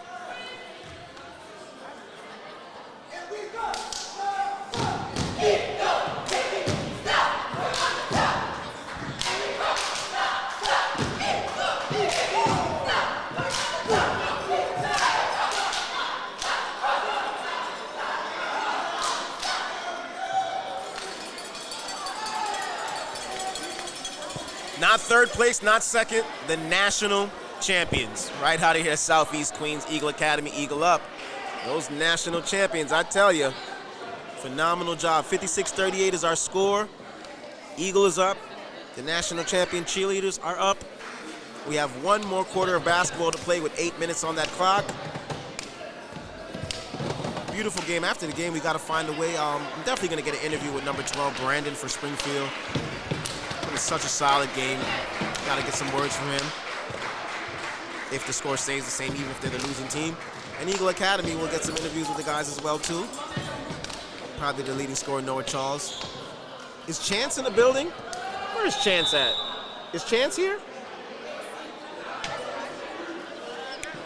Not third place, not second, the national champions. Right out of here, Southeast Queens, Eagle Academy, Eagle Up. Those national champions, I tell you, phenomenal job. 56-38 is our score. Eagle is up. The national champion cheerleaders are up. We have one more quarter of basketball to play with 8 minutes on that clock. Beautiful game. After the game, we got to find a way. I'm definitely going to get an interview with number 12, Brandon, for Springfield. It's such a solid game. Got to get some words from him. If the score stays the same, even if they're the losing team. And Eagle Academy will get some interviews with the guys as well, too. Probably the leading scorer, Noah Charles. Is Chance in the building? Where's Chance at? Is Chance here?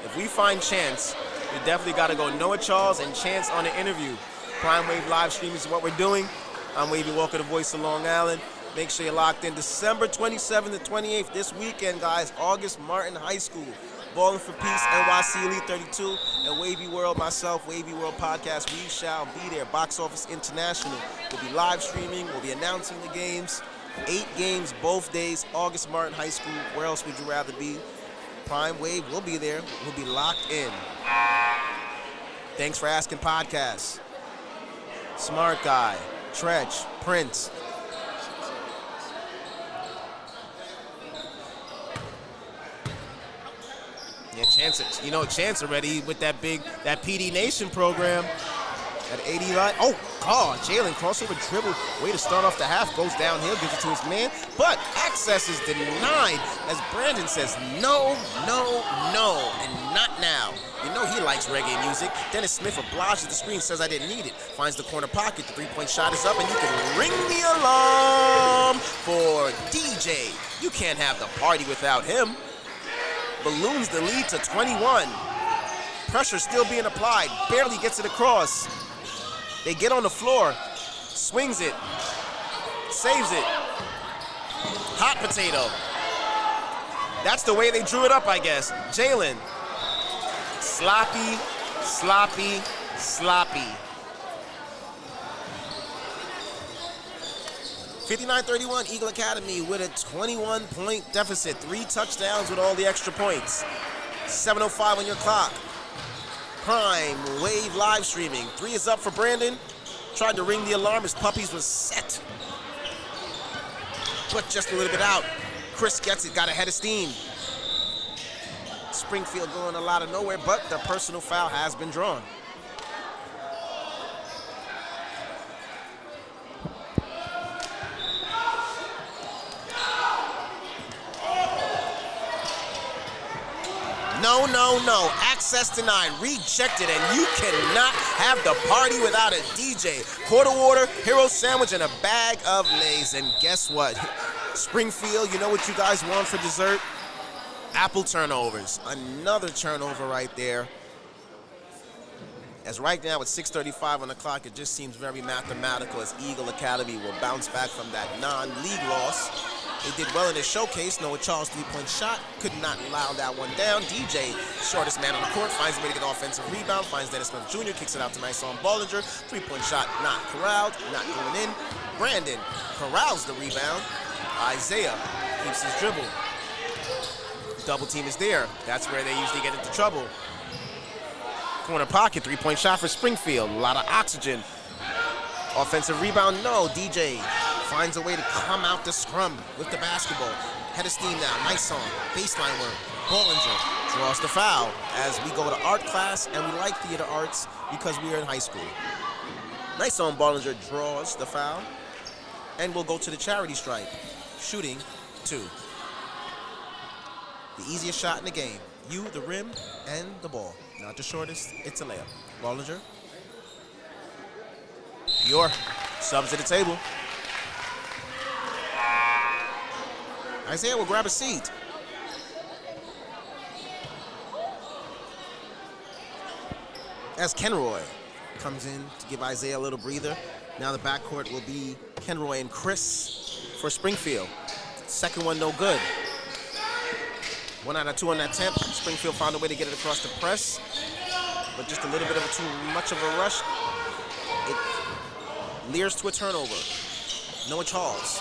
If we find Chance, we definitely got to go Noah Charles and Chance on the interview. Prime Wave live stream is what we're doing. I'm Wavy Walker, the voice of Long Island. Make sure you're locked in. December 27th to 28th, this weekend, guys. August Martin High School. Ballin' for Peace, NYC Elite 32, and Wavy World, myself, Wavy World Podcast. We shall be there. Box Office International. We'll be live streaming. We'll be announcing the games. 8 games both days. August Martin High School. Where else would you rather be? Prime Wave will be there. We'll be locked in. Thanks for asking podcasts. Smart Guy, Tretch, Prince. Yeah, Chance already with that PD Nation program at 80 line. Oh, God, Jalen crossover dribble. Way to start off the half. Goes downhill, gives it to his man. But access is denied as Brandon says, no, no, no, and not now. You know he likes reggae music. Dennis Smith obliges the screen, says I didn't need it. Finds the corner pocket. The three-point shot is up, and you can ring the alarm for DJ. You can't have the party without him. Balloons the lead to 21. Pressure still being applied. Barely gets it across. They get on the floor. Swings it. Saves it. Hot potato. That's the way they drew it up, I guess. Jalen. Sloppy, sloppy, sloppy. 59-31, Eagle Academy with a 21-point deficit. 3 touchdowns with all the extra points. 7:05 on your clock. Prime Wave live streaming. 3 is up for Brandon. Tried to ring the alarm. His puppies was set. But just a little bit out. Chris gets it, got ahead of steam. Springfield going a lot of nowhere, but the personal foul has been drawn. No, no, no. Access denied. Rejected, and you cannot have the party without a DJ. Quarter water, hero sandwich, and a bag of Lay's. And guess what? Springfield, you know what you guys want for dessert? Apple turnovers. Another turnover right there. As right now, with 6:35 on the clock, it just seems very mathematical as Eagle Academy will bounce back from that non-league loss. They did well in their showcase. Noah Charles' three-point shot could not allow that one down. DJ, shortest man on the court, finds a way to get an offensive rebound, finds Dennis Smith Jr., kicks it out to Nyson Bollinger. Three-point shot not corralled, not going in. Brandon corrals the rebound. Isaiah keeps his dribble. Double team is there. That's where they usually get into trouble. Corner pocket, three-point shot for Springfield. A lot of oxygen. Offensive rebound, no. DJ finds a way to come out the scrum with the basketball. Head of steam now, nice song, baseline work. Bollinger draws the foul as we go to art class, and we like theater arts because we are in high school. Nice song, Bollinger draws the foul, and we'll go to the charity stripe. Shooting 2. The easiest shot in the game. You, the rim, and the ball. Not the shortest, it's a layup. Bollinger. Pure. Subs at the table. Isaiah will grab a seat. As Kenroy comes in to give Isaiah a little breather. Now the backcourt will be Kenroy and Chris for Springfield. Second one, no good. 1 out of 2 on that attempt. Springfield found a way to get it across the press, but just a little bit of too much of a rush. It leers to a turnover. Noah Charles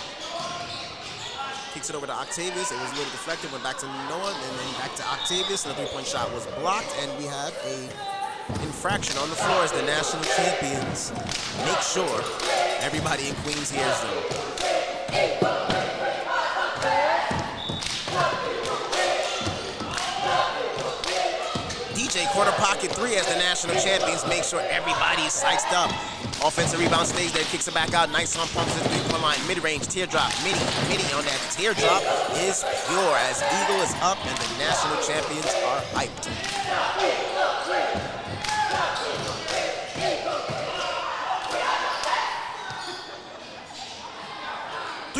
kicks it over to Octavius. It was a little deflected, went back to Noah, and then back to Octavius, and the three-point shot was blocked, and we have a infraction on the floor as the national champions make sure everybody in Queens hears them. DJ corner pocket 3 as the national champions make sure everybody is psyched up. Offensive rebound stays there, kicks it back out. Nice on pumps at the three-point line. Mid-range, teardrop. Midi on that teardrop is pure as Eagle is up and the national champions are hyped.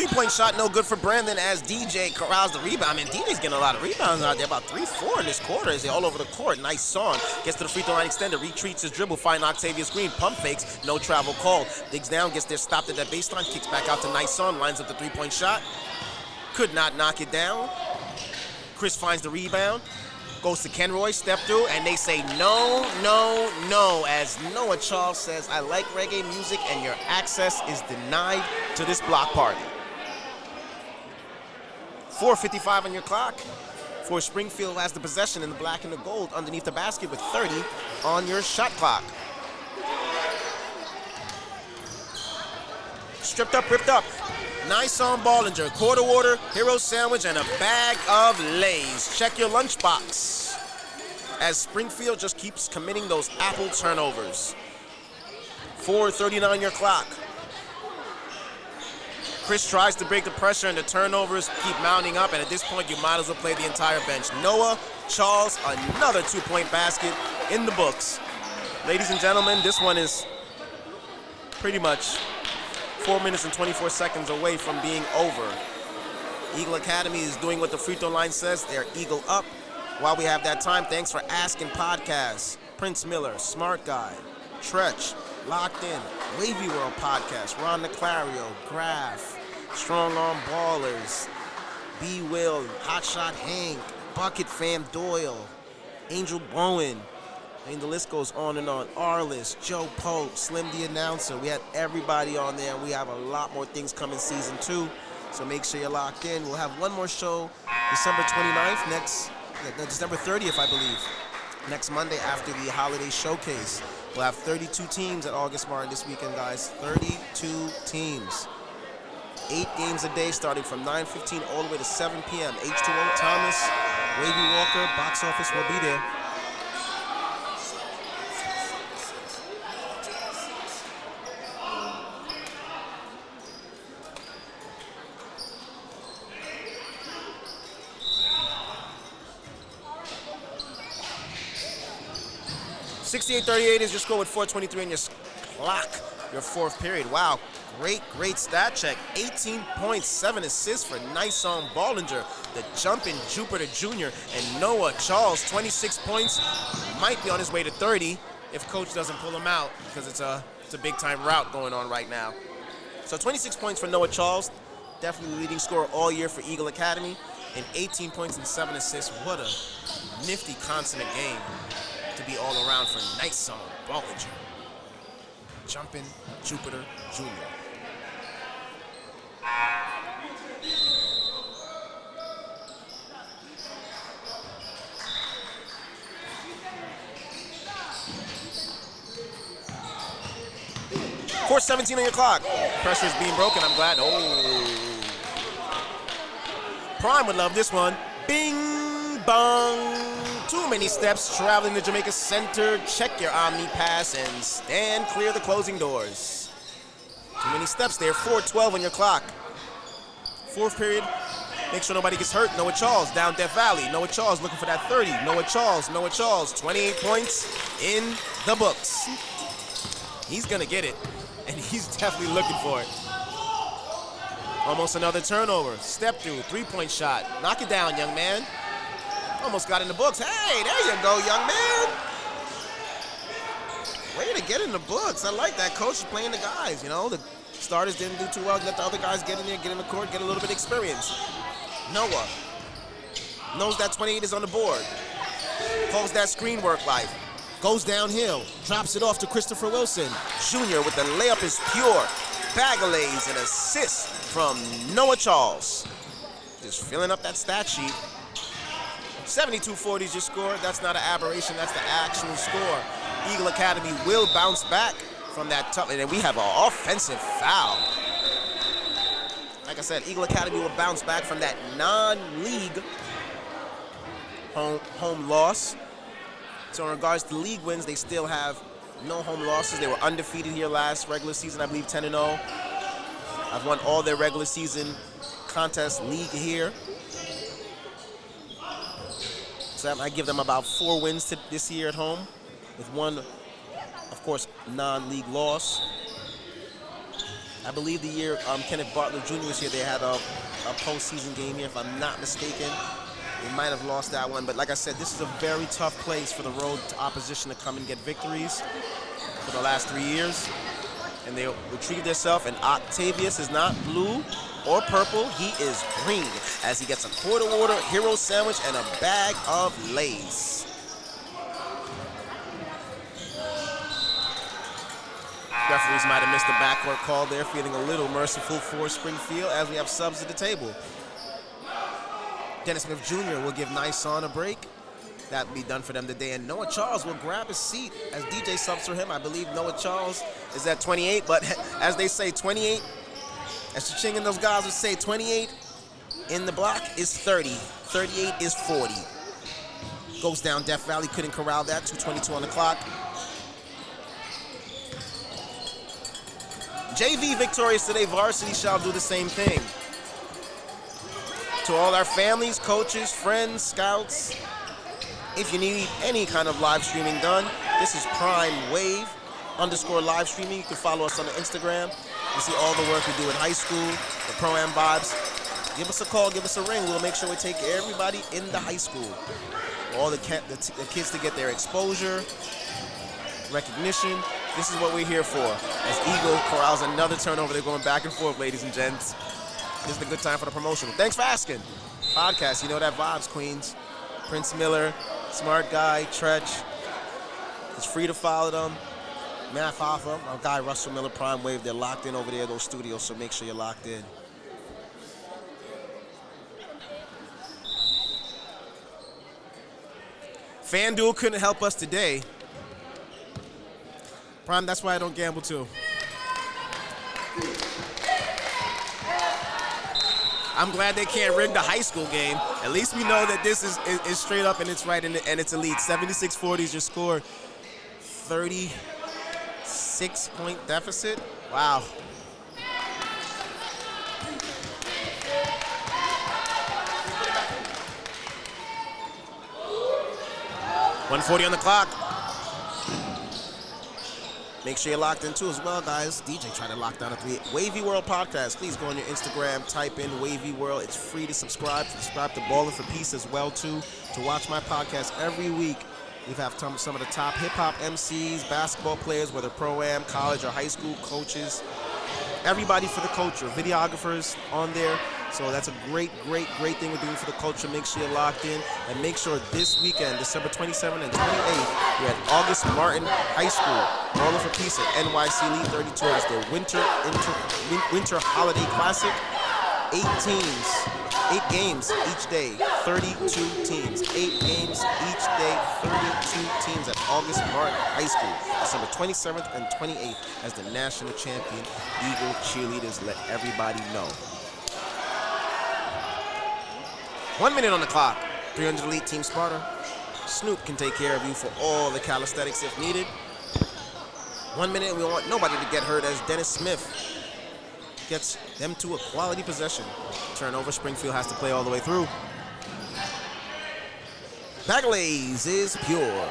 Three-point shot, no good for Brandon as DJ corrals the rebound. I mean, DJ's getting a lot of rebounds out there, about 3-4 in this quarter as they're all over the court. Nice song. Gets to the free throw line extender, retreats his dribble, find Octavius Green, pump fakes, no travel call. Digs down, gets there, stopped at that baseline, kicks back out to Nice Song, lines up the three-point shot. Could not knock it down. Chris finds the rebound, goes to Kenroy, step through, and they say no, no, no, as Noah Charles says, I like reggae music and your access is denied to this block party. 4:55 on your clock for Springfield has the possession in the black and the gold underneath the basket with 30 on your shot clock. Stripped up, ripped up. Nice on Ballinger, quarter water, hero sandwich, and a bag of Lay's. Check your lunchbox as Springfield just keeps committing those apple turnovers. 4:39 on your clock. Chris tries to break the pressure and the turnovers keep mounting up, and at this point you might as well play the entire bench. Noah Charles, another two-point basket in the books. Ladies and gentlemen, this one is pretty much 4 minutes and 24 seconds away from being over. Eagle Academy is doing what the free throw line says. They're eagle up. While we have that time, thanks for asking podcasts. Prince Miller, Smart Guy, Tretch, Locked In, Wavy World Podcast, Ron Niclario, Graf, Strong Arm Ballers, B. Will, Hotshot Hank, Bucket Fam Doyle, Angel Bowen. I mean, the list goes on and on. Arliss, Joe Pope, Slim the Announcer. We had everybody on there. We have a lot more things coming season 2. So make sure you're locked in. We'll have one more show December 29th, December 30th, I believe. Next Monday after the holiday showcase. We'll have 32 teams at August Martin this weekend, guys. 32 teams. 8 games a day starting from 9:15 all the way to 7 p.m. H2O, Thomas, Wavy Walker, box office will be there. .38 is your score with 4:23 on your clock. Your fourth period. Wow, great stat check. 18 points, 7 assists for Nice on Ballinger, the jumping Jupiter Jr. And Noah Charles, 26 points, might be on his way to 30 if coach doesn't pull him out because it's a big time route going on right now. So 26 points for Noah Charles, definitely the leading scorer all year for Eagle Academy, and 18 points and 7 assists. What a nifty consummate game to be all around for Nice on Ballinger. Jumping Jupiter Jr. .417 on your clock. Pressure is being broken. I'm glad. Oh. Prime would love this one. Bing bong. Too many steps traveling to Jamaica Center. Check your Omni Pass and stand clear the closing doors. Too many steps there. 4:12 on your clock. Fourth period. Make sure nobody gets hurt. Noah Charles down Death Valley. Noah Charles looking for that 30. Noah Charles. 28 points in the books. He's going to get it, and he's definitely looking for it. Almost another turnover. Step through. 3-point shot. Knock it down, young man. Almost got in the books. Hey, there you go, young man. Way to get in the books. I like that. Coach is playing the guys, you know. The starters didn't do too well. Let the other guys get in there, get in the court, get a little bit of experience. Noah knows that 28 is on the board. Calls that screen work life. Goes downhill. Drops it off to Christopher Wilson. Jr. with the layup is pure. Bag of Lays and assist from Noah Charles. Just filling up that stat sheet. 72-40 is your score. That's not an aberration. That's the actual score. Eagle Academy will bounce back from that tough. And then we have an offensive foul. Like I said, Eagle Academy will bounce back from that non-league home loss. So in regards to league wins, they still have no home losses. They were undefeated here last regular season, I believe 10-0. I've won all their regular season contest league here. So I give them about 4 wins this year at home, with one, of course, non-league loss. I believe the year Kenneth Bartlett Jr. was here, they had a postseason game here, if I'm not mistaken. They might have lost that one, but like I said, this is a very tough place for the road to opposition to come and get victories for the last 3 years. And they retrieve themselves, and Octavius is not blue or purple, he is green, as he gets a quarter water, hero sandwich, and a bag of Lay's. Referees might have missed the backcourt call there, feeling a little merciful for Springfield as we have subs at the table. Dennis Smith Jr. will give Nyson a break. That'll be done for them today. And Noah Charles will grab his seat as DJ subs for him. I believe Noah Charles is at 28, but as they say, 28, as Ching and those guys would say, 28 in the block is 30. 38 is 40. Goes down Death Valley, couldn't corral that. 2:22 on the clock. JV victorious today. Varsity shall do the same thing. To all our families, coaches, friends, scouts, if you need any kind of live streaming done, this is PrimeWave_live streaming. You can follow us on the Instagram. You see all the work we do in high school, the Pro-Am vibes. Give us a call, give us a ring. We'll make sure we take everybody in the high school. All the kids to get their exposure, recognition. This is what we're here for. As Eagle corrals another turnover, they're going back and forth, ladies and gents. This is a good time for the promotion. Thanks for asking. Podcast, you know that vibes, Queens. Prince Miller, Smart Guy, Tretch. It's free to follow them. Math Hoffa, our guy Russell Miller, Prime Wave. They're locked in over there, those studios, so make sure you're locked in. FanDuel couldn't help us today. Prime, that's why I don't gamble too. I'm glad they can't rig the high school game. At least we know that this is straight up and it's right and it's elite. 76-40 is your score. 36-point deficit. Wow. $140 on the clock. Make sure you're locked in too as well, guys. DJ trying to lock down a 3. Wavy World Podcast. Please go on your Instagram, type in Wavy World. It's free to subscribe. Subscribe to Ballin' for Peace as well too. To watch my podcast every week. We have some of the top hip-hop MCs, basketball players, whether pro-am, college, or high school, coaches. Everybody for the culture. Videographers on there. So that's a great thing we're doing for the culture. Make sure you're locked in. And make sure this weekend, December 27th and 28th, we're at August Martin High School. Ballin' for Peace at NYC Elite 32 as their winter holiday classic. 8 games each day, 32 teams. 8 games each day, 32 teams at August Martin High School, December 27th and 28th as the national champion Eagle cheerleaders. Let everybody know. 1 minute on the clock. 300 Elite Team Sparta. Snoop can take care of you for all the calisthenics if needed. 1 minute, we don't want nobody to get hurt as Dennis Smith gets them to a quality possession. Turnover, Springfield has to play all the way through. Baglaze is pure.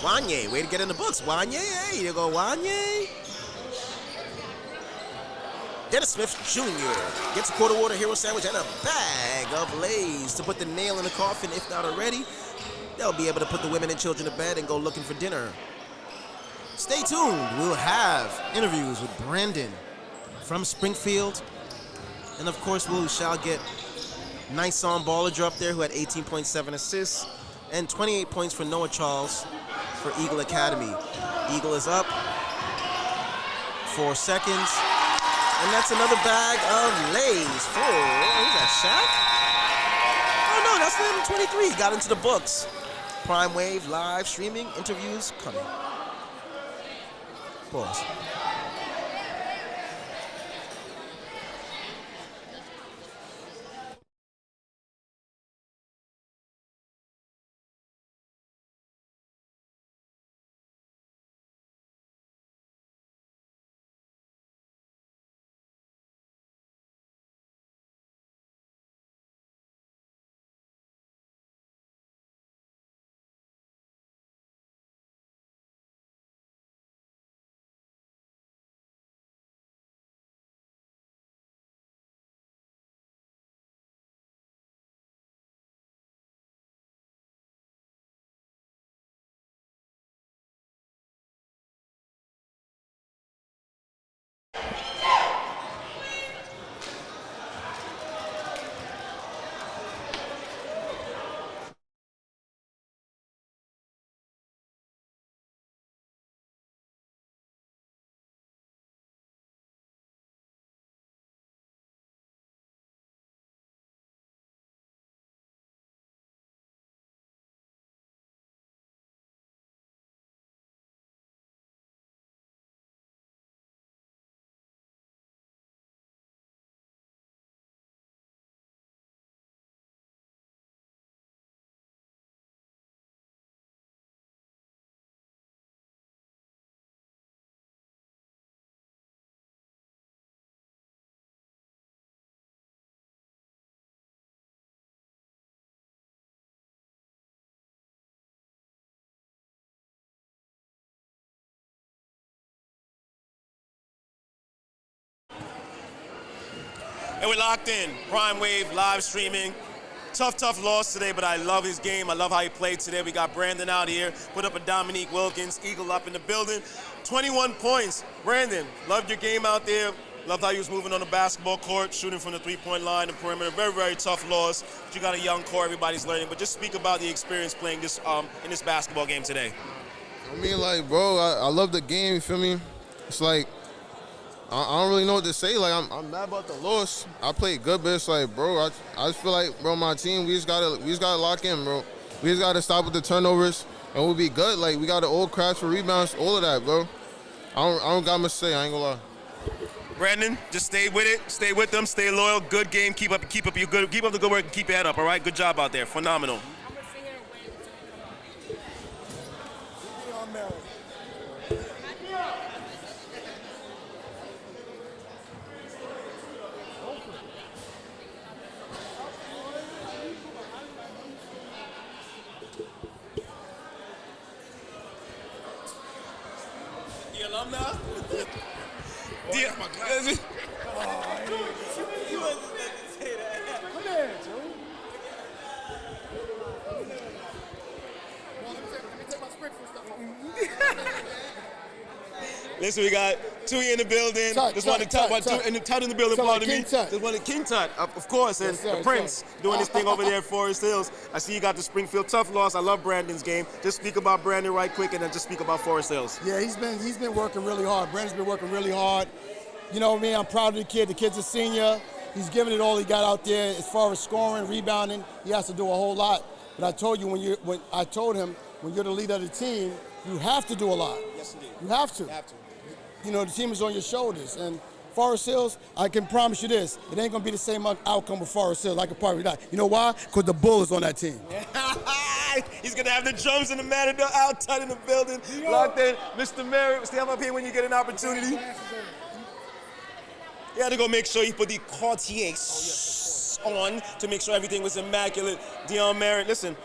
Wanye, way to get in the books. Wanye, hey, you go Wanye. Dennis Smith Jr. gets a quarter water hero sandwich and a bag of Lay's to put the nail in the coffin. If not already, they'll be able to put the women and children to bed and go looking for dinner. Stay tuned. We'll have interviews with Brandon from Springfield. And of course, we shall get Nyson Ballager up there who had 18.7 assists and 28 points for Noah Charles for Eagle Academy. Eagle is up. 4 seconds. And that's another bag of Lay's for, who's that, Shaq? Oh no, that's number 23. Got into the books. Prime Wave live streaming interviews coming. Pause. And we're locked in. Prime Wave live streaming. Tough loss today, but I love his game. I love how he played today. We got Brandon out here, put up a Dominique Wilkins, Eagle up in the building. 21 points. Brandon, loved your game out there. Loved how you was moving on the basketball court, shooting from the three-point line, the perimeter. Very tough loss. But you got a young core, everybody's learning. But just speak about the experience playing this in this basketball game today. I mean, like, bro, I love the game, you feel me? It's like, I don't really know what to say. Like, I'm mad about the loss. I played good, but it's like, bro, I just feel like, bro, my team, we just gotta lock in, bro. We just gotta stop with the turnovers, and we'll be good. Like, we got the old crafts for rebounds, all of that, bro. I don't got much to say. I ain't gonna lie. Brandon, just stay with it. Stay with them. Stay loyal. Good game. Keep up the good work. And keep your head up. All right. Good job out there. Phenomenal. The alumni? Listen, we got Tui in the building. Just want to talk about Tut in the building. Pardon me. Just want to King Tut, of course, and the Prince doing this thing over there at Forest Hills. I see you got the Springfield tough loss. I love Brandon's game. Just speak about Brandon right quick, and then just speak about Forest Hills. Yeah, he's been working really hard. Brandon's been working really hard. You know what I mean? I'm proud of the kid. The kid's a senior. He's giving it all he got out there as far as scoring, rebounding. He has to do a whole lot. But I told you when I told him when you're the leader of the team, you have to do a lot. Yes, indeed. You have to. You know, the team is on your shoulders. And Forest Hills, I can promise you this, it ain't gonna be the same outcome with Forest Hills. I can probably not. You know why? Because the Bull is on that team. He's gonna have the drums and the matador out tight in the building. Locked in. Mr. Merritt, stay up here when you get an opportunity. You had to go make sure you put the Cartiers on to make sure everything was immaculate. Dion Merritt, listen,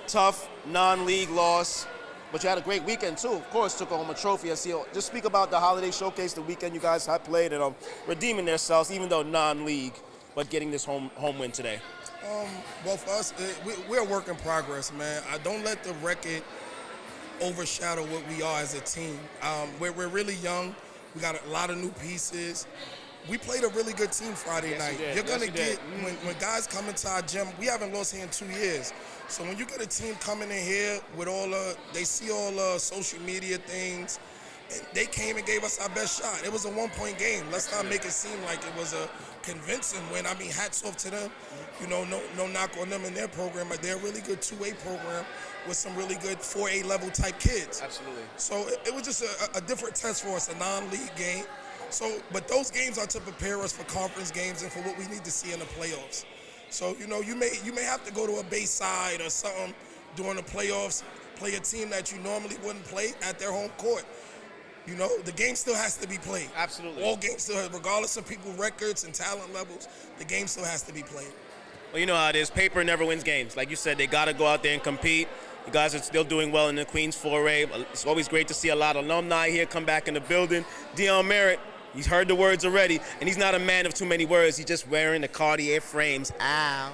tough non-league loss. But you had a great weekend, too. Of course, took home a trophy. I see. Just speak about the holiday showcase, the weekend you guys had played, and redeeming themselves, even though non-league, but getting this home win today. Well, for us, we're a work in progress, man. I don't let the record overshadow what we are as a team. We're really young. We got a lot of new pieces. We played a really good team Friday night. You're going to get, when guys come into our gym, we haven't lost here in 2 years. So when you get a team coming in here with they see all the social media things, and they came and gave us our best shot. It was a one-point game. Let's not make it seem like it was a convincing win. I mean, hats off to them. You know, no knock on them in their program, but they're a really good 2A program with some really good 4A level type kids. Absolutely. So it was just a different test for us, a non-league game. So, but those games are to prepare us for conference games and for what we need to see in the playoffs. So, you know, you may have to go to a Bayside or something during the playoffs, play a team that you normally wouldn't play at their home court. You know, the game still has to be played. Absolutely. All games still, regardless of people's records and talent levels, the game still has to be played. Well, you know how it is. Paper never wins games. Like you said, they got to go out there and compete. You guys are still doing well in the Queens 4A. It's always great to see a lot of alumni here come back in the building. Dion Merritt, he's heard the words already, and he's not a man of too many words. He's just wearing the Cartier frames. Ow.